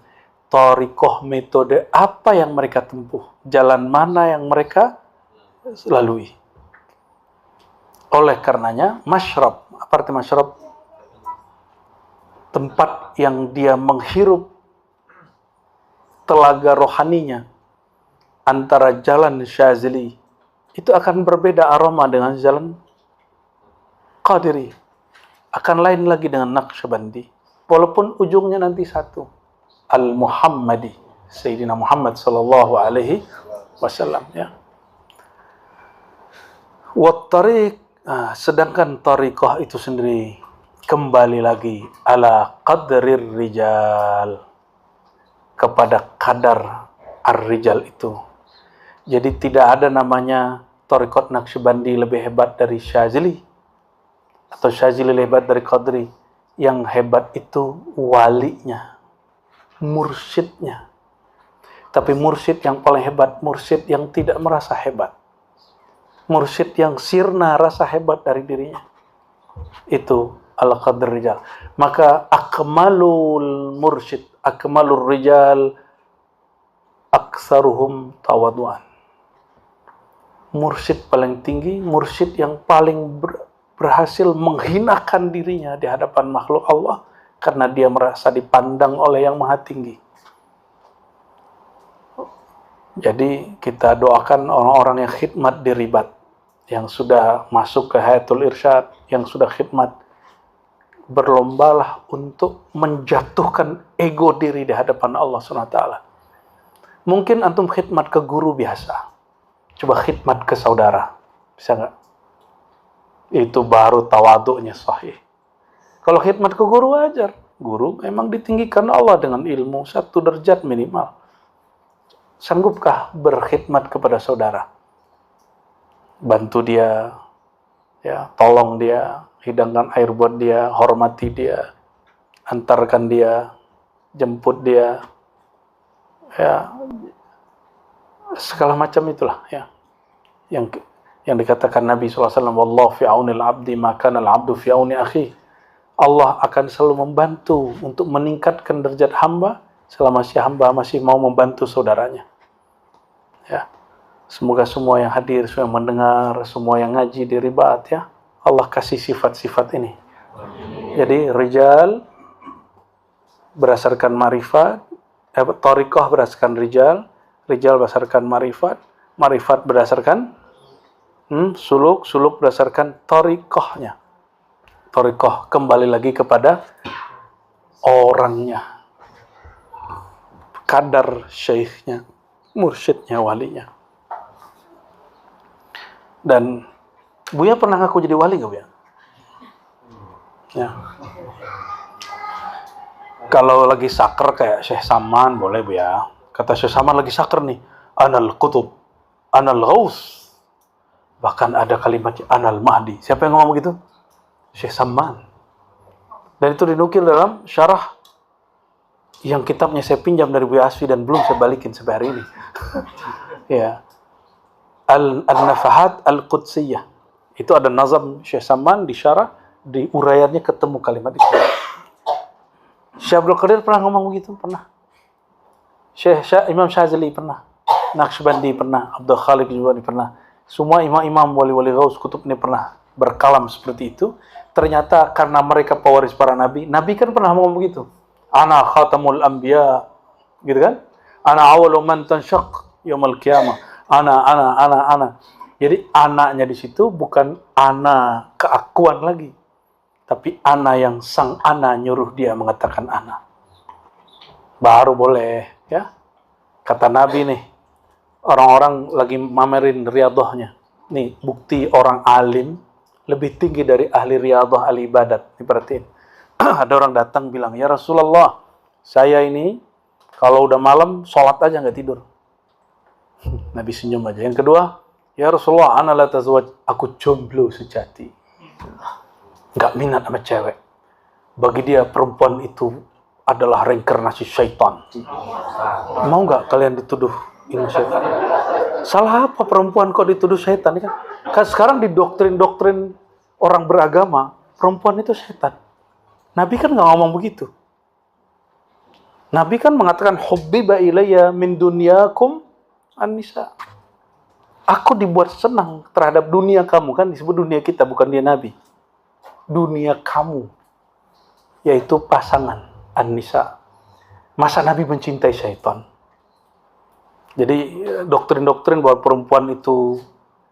Torikoh metode apa yang mereka tempuh. Jalan mana yang mereka lalui. Oleh karenanya, masyrab. Apa arti masyrab? Tempat yang dia menghirup telaga rohaninya antara jalan Syazili itu akan berbeda aroma dengan jalan Qadiri, akan lain lagi dengan Naqsyabandi, walaupun ujungnya nanti satu, Al-Muhammadi, Sayyidina Muhammad sallallahu alaihi wasallam ya. Wat tariq, sedangkan tariqah itu sendiri kembali lagi ala qadrir rijal, kepada kadar ar-rijal itu. Jadi tidak ada namanya tariqat Naqsyabandi lebih hebat dari Syazili atau Syazili lebih hebat dari Qadri. Yang hebat itu walinya, mursyidnya. Tapi mursyid yang paling hebat, mursyid yang tidak merasa hebat. Mursyid yang sirna rasa hebat dari dirinya. Itu al-qadr rijal. Maka akmalul mursyid, akmalul rijal, aksaruhum tawadu'an. Mursyid paling tinggi, mursyid yang paling berhasil menghinakan dirinya di hadapan makhluk Allah karena dia merasa dipandang oleh yang maha tinggi. Jadi kita doakan orang-orang yang khidmat di Ribat, yang sudah masuk ke Hayatul Irsyad, yang sudah khidmat, berlombalah untuk menjatuhkan ego diri di hadapan Allah SWT. Mungkin antum khidmat ke guru biasa, coba khidmat ke saudara, bisa nggak? Itu baru tawaduknya sahih. Kalau khidmat ke guru wajar, guru memang ditinggikan Allah dengan ilmu 1 derajat minimal. Sanggupkah berkhidmat kepada saudara? Bantu dia, ya, tolong dia, hidangkan air buat dia, hormati dia, antarkan dia, jemput dia, ya, segala macam itulah, ya, yang dikatakan Nabi SAW, wallahu fi aunil abdi maka al-abdu fi auni akhi. Allah akan selalu membantu untuk meningkatkan derajat hamba selama si hamba masih mau membantu saudaranya. Ya. Semoga semua yang hadir, semua yang mendengar, semua yang ngaji di Ribat, ya, Allah kasih sifat-sifat ini. Jadi rijal berdasarkan marifat, thariqah berdasarkan rijal, rijal berdasarkan marifat, marifat berdasarkan suluk, suluk berdasarkan thariqahnya. Thariqah kembali lagi kepada orangnya, kadar syekhnya, mursyidnya, walinya. Dan Buya pernah ngaku jadi wali nggak, Buya? Ya. Kalau lagi sakar kayak Syekh Saman boleh, Buya. Kata Syekh Saman lagi sakar nih, anal qutub, anal ghaus. Bahkan ada kalimatnya anal mahdi. Siapa yang ngomong begitu? Syekh Saman. Dan itu dinukil dalam syarah yang kitabnya saya pinjam dari Buya Asfi dan belum saya balikin sampai hari ini. Ya. Al-Nafahat Al-Qudsiyah. Itu ada nazam Syekh Saman di syarah, di uraiannya ketemu kalimat itu. Syekh Abdul Qadir pernah ngomong begitu? Pernah. Imam Syazali pernah. Naqsybandi pernah. Abdul Khaliq Jubani pernah. Semua imam-imam wali-wali ghaus kutub ini pernah berkalam seperti itu. Ternyata karena mereka pewaris para nabi. Nabi kan pernah ngomong begitu. Ana khatamul anbiya. Gitu kan? Ana awalu man tansyaq yaumil qiyamah. Ana. Jadi anaknya di situ bukan ana keakuan lagi, tapi ana yang sang ana nyuruh dia mengatakan ana. Baru boleh, ya. Kata Nabi nih, orang-orang lagi mamerin riyadhahnya. Nih, bukti orang alim lebih tinggi dari ahli riyadhah, ahli ibadat. Diperhatiin. Ada orang datang bilang, ya Rasulullah, saya ini kalau udah malam sholat aja nggak tidur. Nabi senyum aja. Yang kedua, ya Rasulullah, ana la tazwaj, aku jomblo sejati. Enggak minat sama cewek. Bagi dia perempuan itu adalah reinkarnasi syaitan. Mau enggak kalian dituduh ini syaitan? Salah apa perempuan kok dituduh syaitan? Kan sekarang di doktrin-doktrin orang beragama, perempuan itu syaitan. Nabi kan enggak ngomong begitu. Nabi kan mengatakan hubbiba ilayya min dunyakum an-nisa. Aku dibuat senang terhadap dunia kamu, kan disebut dunia kita, bukan dia Nabi. Dunia kamu, yaitu pasangan an-nisa. Masa Nabi mencintai syaitan? Jadi doktrin-doktrin bahwa perempuan itu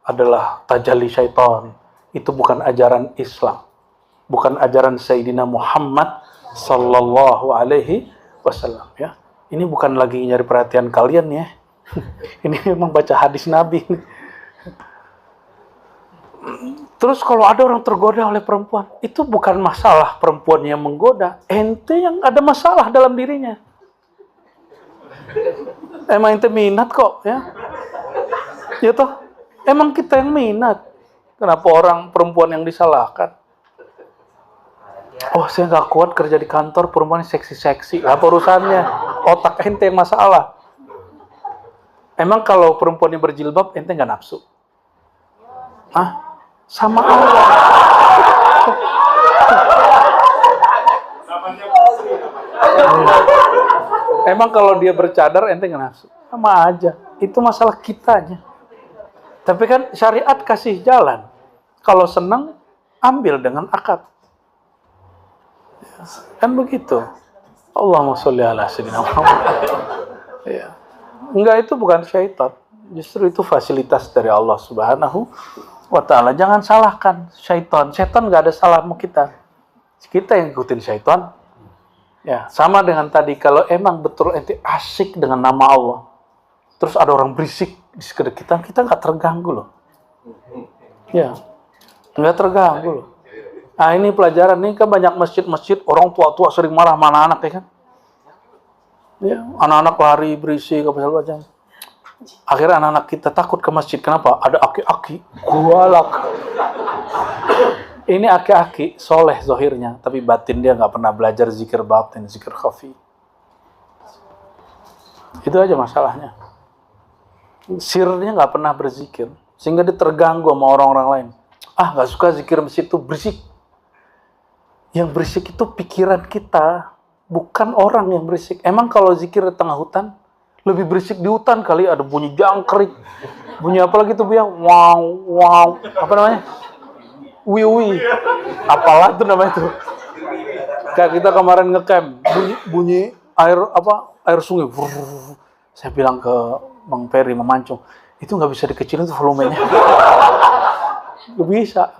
adalah tajalli syaitan, itu bukan ajaran Islam, bukan ajaran Sayyidina Muhammad sallallahu alaihi wasallam, ya. Ini bukan lagi nyari perhatian kalian, ya. Ini memang baca hadis Nabi. Terus kalau ada orang tergoda oleh perempuan, itu bukan masalah perempuan yang menggoda, ente yang ada masalah dalam dirinya. Emang ente minat kok, ya. Ya toh, emang kita yang minat. Kenapa orang perempuan yang disalahkan? Oh, saya nggak kuat kerja di kantor, perempuan seksi-seksi. Apa urusannya? Otak ente yang masalah. Emang kalau perempuan yang berjilbab ente nggak nafsu? Ah, sama aja. Emang kalau dia bercadar ente nggak nafsu? Sama aja. Itu masalah kitanya. Tapi kan syariat kasih jalan. Kalau senang, ambil dengan akad. Kan begitu. Allahumma sholli ala sayyidina Muhammad. Ya. Enggak, itu bukan syaitan. Justru itu fasilitas dari Allah Subhanahu wa ta'ala. Jangan salahkan syaitan. Syaitan nggak ada salah sama kita. Kita yang ikutin syaitan. Ya, sama dengan tadi, kalau emang betul ente asik dengan nama Allah, terus ada orang berisik di sekitar kita nggak terganggu loh. Ya, nggak terganggu loh. Nah, ini pelajaran nih, kan banyak masjid-masjid orang tua-tua sering marah sama anak-anak, ya kan? Ya, anak-anak lari berisik apa segala macam. Akhirnya anak-anak kita takut ke masjid. Kenapa? Ada aki-aki gualak. Ini aki-aki soleh zahirnya, tapi batin dia nggak pernah belajar zikir batin, zikir khafi. Itu aja masalahnya. Sirnya nggak pernah berzikir, sehingga dia terganggu sama orang-orang lain. Ah, nggak suka zikir masjid itu berisik. Yang berisik itu pikiran kita, bukan orang yang berisik. Emang kalau zikir di tengah hutan, lebih berisik di hutan kali, ada bunyi jangkrik, bunyi apa lagi tuh Bu ya? Wow, wow, apa namanya? Wiwi, apalah itu namanya tuh. Kayak kita kemarin ngecamp, bunyi air sungai. Saya bilang ke Bang Ferry memancung, itu nggak bisa dikecilin tuh volumenya. Nggak bisa.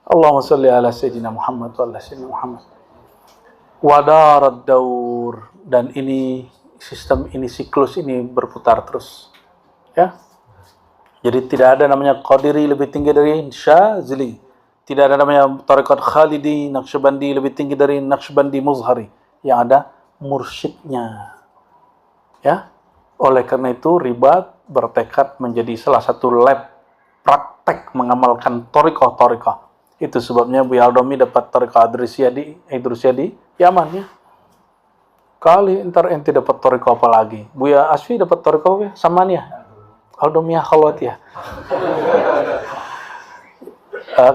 Allahumma sholli ala sayyidina Muhammad wa ala sayyidina Muhammad. Wadarad daur, dan ini sistem ini, siklus ini berputar terus. Ya. Jadi tidak ada namanya Qadiri lebih tinggi dari Syazili. Tidak ada namanya Tariqat Khalidi, Naqsyabandi lebih tinggi dari Naqsyabandi Muzhari. Yang ada mursyidnya. Ya. Oleh karena itu Ribat bertekad menjadi salah satu lab praktek mengamalkan Tariqah-Tariqah. Itu sebabnya Buya Aldomi dapat Tariqah Idrusiyah di Yaman, ya. Kali ntar ente dapat Tariqah apa lagi? Buya Asfi dapat Tariqah apa ya? Samaniyah. Aldomiyah Khalwatiyah.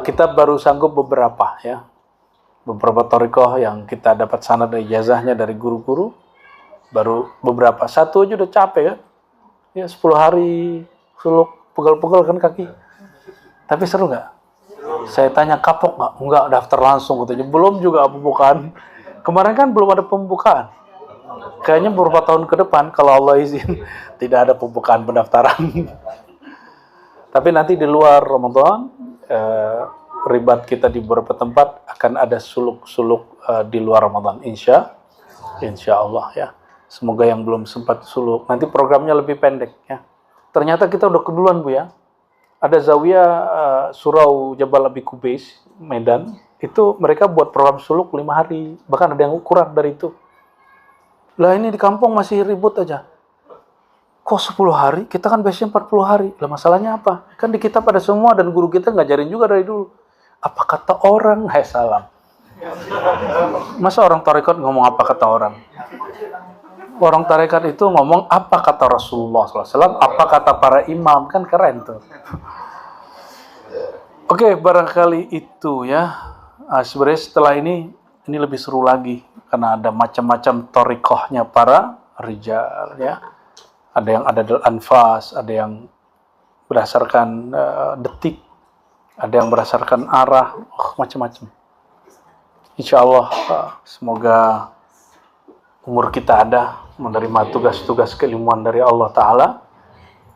Kita baru sanggup beberapa, ya. Beberapa Tariqah yang kita dapat sanad dan ijazahnya dari guru-guru. Baru beberapa. Satu aja udah capek, kan? Ya 10 hari suluk, pegel-pegel kan kaki. Tapi seru nggak? Saya tanya, kapok nggak? Enggak, daftar langsung katanya. Belum juga pembukaan. Kemarin kan belum ada pembukaan. Kayaknya beberapa tahun ke depan, kalau Allah izin, tidak ada pembukaan pendaftaran. Tapi nanti di luar Ramadan, Ribat kita di beberapa tempat akan ada suluk-suluk di luar Ramadan, insya Allah, ya. Semoga yang belum sempat suluk, nanti programnya lebih pendek, ya. Ternyata kita udah keduluan, Bu, ya. Ada Zawiyah Surau Jabal Abi Kubais, Medan, itu mereka buat program suluk 5 hari, bahkan ada yang kurang dari itu. Lah ini di kampung masih ribut aja. Kok 10 hari? Kita kan biasanya 40 hari. Lah masalahnya apa? Kan di kitab ada semua dan guru kita ngajarin juga dari dulu. Apa kata orang? Hai salam. Masa orang tarekat ngomong apa kata orang? Orang tarekat itu ngomong apa kata Rasulullah SAW, apa kata para imam. Kan keren tuh. Oke, barangkali itu, ya. Sebenarnya setelah ini lebih seru lagi. Karena ada macam-macam thariqahnya para rijal, ya. Ada yang adadul anfas, ada yang berdasarkan detik, ada yang berdasarkan arah, macam-macam. Insyaallah, semoga umur kita ada menerima tugas-tugas keilmuan dari Allah Ta'ala,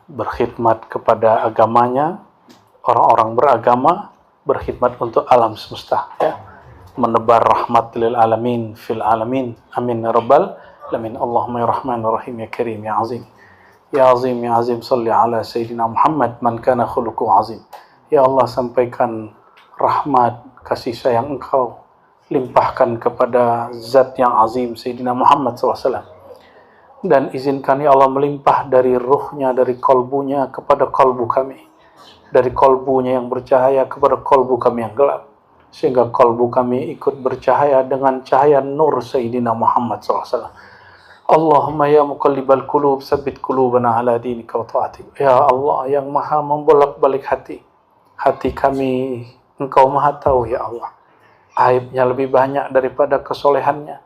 berkhidmat kepada agamanya, orang-orang beragama, berkhidmat untuk alam semesta, ya. Menebar rahmat lil alamin fil alamin, amin ya rabbal alamin. Allahumma ya rahman ya rahim ya karim ya azim ya azim ya azim, salli ala sayyidina Muhammad man kana khuluquhu azim. Ya Allah, sampaikan rahmat kasih sayang Engkau, limpahkan kepada zat yang azim Sayyidina Muhammad SAW, dan izinkan ya Allah melimpah dari ruhnya, dari kolbunya kepada kolbu kami, dari kolbunya yang bercahaya kepada kolbu kami yang gelap, sehingga kolbu kami ikut bercahaya dengan cahaya nur Sayyidina Muhammad SAW. Allahumma ya muqallibal qulub tsabbit qulubana ala dinika wa ta'atik. Ya Allah yang maha membolak-balik hati, hati kami Engkau maha tahu ya Allah. Aibnya lebih banyak daripada kesolehannya,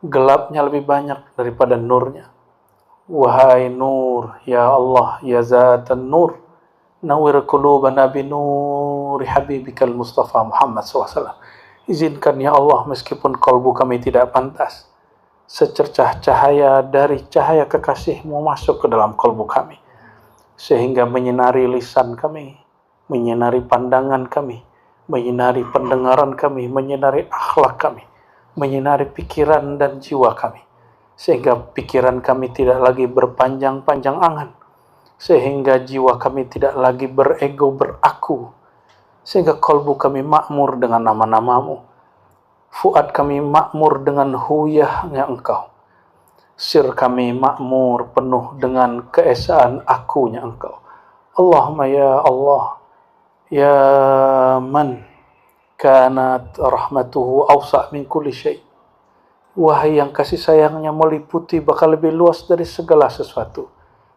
gelapnya lebih banyak daripada nurnya. Wahai Nur, ya Allah, ya Zatan Nur, nawwir qulubana bi nuri habibikal Mustafa Muhammad SAW. Izinkan ya Allah, meskipun kalbu kami tidak pantas, secercah cahaya dari cahaya kekasih-Mu masuk ke dalam kalbu kami, sehingga menyinari lisan kami, menyinari pandangan kami, menyinari pendengaran kami, menyinari akhlak kami, menyinari pikiran dan jiwa kami, sehingga pikiran kami tidak lagi berpanjang-panjang angan, sehingga jiwa kami tidak lagi berego, beraku, sehingga kalbu kami makmur dengan nama-Namamu, fuad kami makmur dengan huyahnya Engkau, sir kami makmur penuh dengan keesaan akunya Engkau. Allahumma ya Allah, ya man kanat rahmatuhu awsa' min kulli syai'. Wahai yang kasih sayangnya meliputi bakal lebih luas dari segala sesuatu,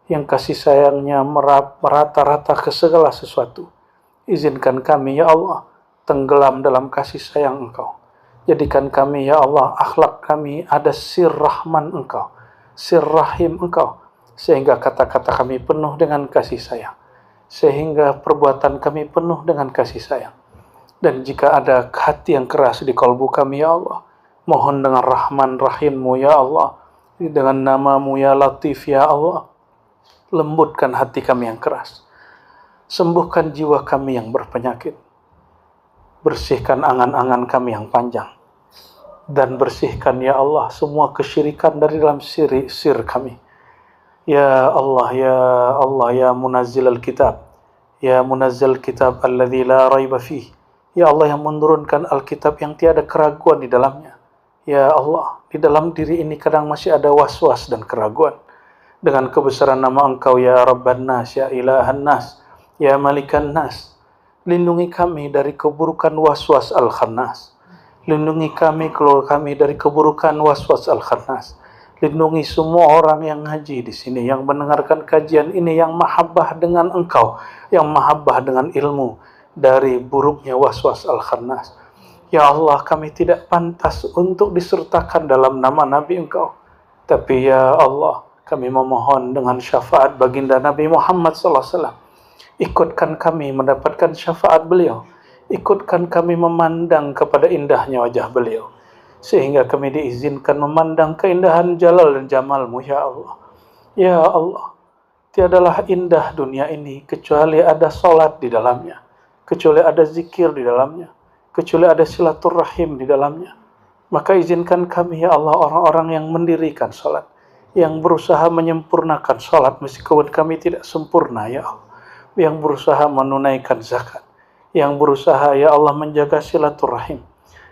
yang kasih sayangnya merata-rata ke segala sesuatu. Izinkan kami ya Allah tenggelam dalam kasih sayang Engkau. Jadikan kami ya Allah, akhlak kami ada sir rahman Engkau, sir rahim Engkau, sehingga kata-kata kami penuh dengan kasih sayang, sehingga perbuatan kami penuh dengan kasih sayang. Dan jika ada hati yang keras di kalbu kami ya Allah, mohon dengan rahman rahim-Mu ya Allah, dengan nama-Mu ya Latif ya Allah, lembutkan hati kami yang keras, sembuhkan jiwa kami yang berpenyakit, bersihkan angan-angan kami yang panjang, dan bersihkan ya Allah semua kesyirikan dari dalam sir kami. Ya Allah, ya Allah, ya munazzil al-kitab, ya munazzil kitab alladzi la raiba fih. Ya Allah yang menurunkan Alkitab yang tiada keraguan di dalamnya. Ya Allah, di dalam diri ini kadang masih ada was-was dan keraguan. Dengan kebesaran nama Engkau ya Rabban Nas, ya Ilahan Nas, ya Malikan Nas, lindungi kami dari keburukan was-was al-khannas. Lindungi kami, keluarga kami dari keburukan was-was al-khannas. Lindungi semua orang yang ngaji di sini, yang mendengarkan kajian ini, yang mahabbah dengan Engkau, yang mahabbah dengan ilmu, dari buruknya was-was al-khannas. Ya Allah, kami tidak pantas untuk disertakan dalam nama Nabi Engkau. Tapi ya Allah, kami memohon dengan syafaat baginda Nabi Muhammad SAW. Ikutkan kami mendapatkan syafaat beliau. Ikutkan kami memandang kepada indahnya wajah beliau, sehingga kami diizinkan memandang keindahan jalal dan jamal-Mu ya Allah. Ya Allah, tiadalah indah dunia ini kecuali ada salat di dalamnya, kecuali ada zikir di dalamnya, kecuali ada silaturahim di dalamnya. Maka izinkan kami ya Allah, orang-orang yang mendirikan salat, yang berusaha menyempurnakan salat meskipun kami tidak sempurna ya Allah, yang berusaha menunaikan zakat, yang berusaha ya Allah menjaga silaturahim.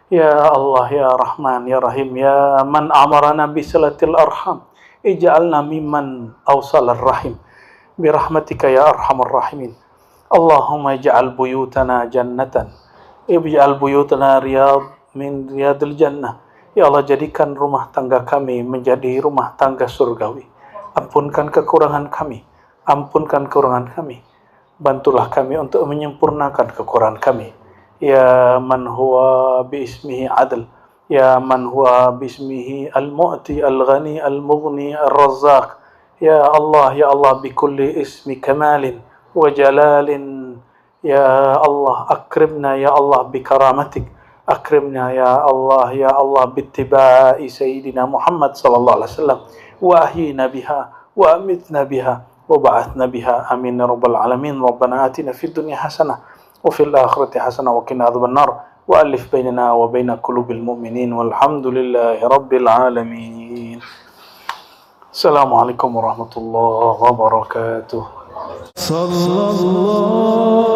Ya Allah, ya Rahman, ya Rahim, ya man amarana bi silatil arham, ij'alna mimman awsalar rahim birahmatika ya arhamar rahimin. Allahumma ij'al buyutana jannatan, ij'al buyutana riyad min riyadil jannah. Ya Allah, jadikan rumah tangga kami menjadi rumah tangga surgawi. Ampunkan kekurangan kami, ampunkan kekurangan kami. Bantulah kami untuk menyempurnakan kekurangan kami. Ya man huwa biismihi adl, ya man huwa biismihi al-mu'ti al-ghani al-mughni al-razzaq. Ya Allah, ya Allah, bikulli ismi kamalin wa jalalin. Ya Allah, akrimna ya Allah bikaramatik. Akrimna ya Allah bittiba'i Sayyidina Muhammad sallallahu alaihi wasallam. Wa ahyina biha, wa amitna biha, وبعثنا بها آمين يا رب العالمين. ربنا آتنا في الدنيا حسنة وفي الآخرة حسنة وقنا عذاب النار وألف بيننا وبين قلوب المؤمنين والحمد لله رب العالمين. السلام عليكم ورحمة الله وبركاته. صلى الله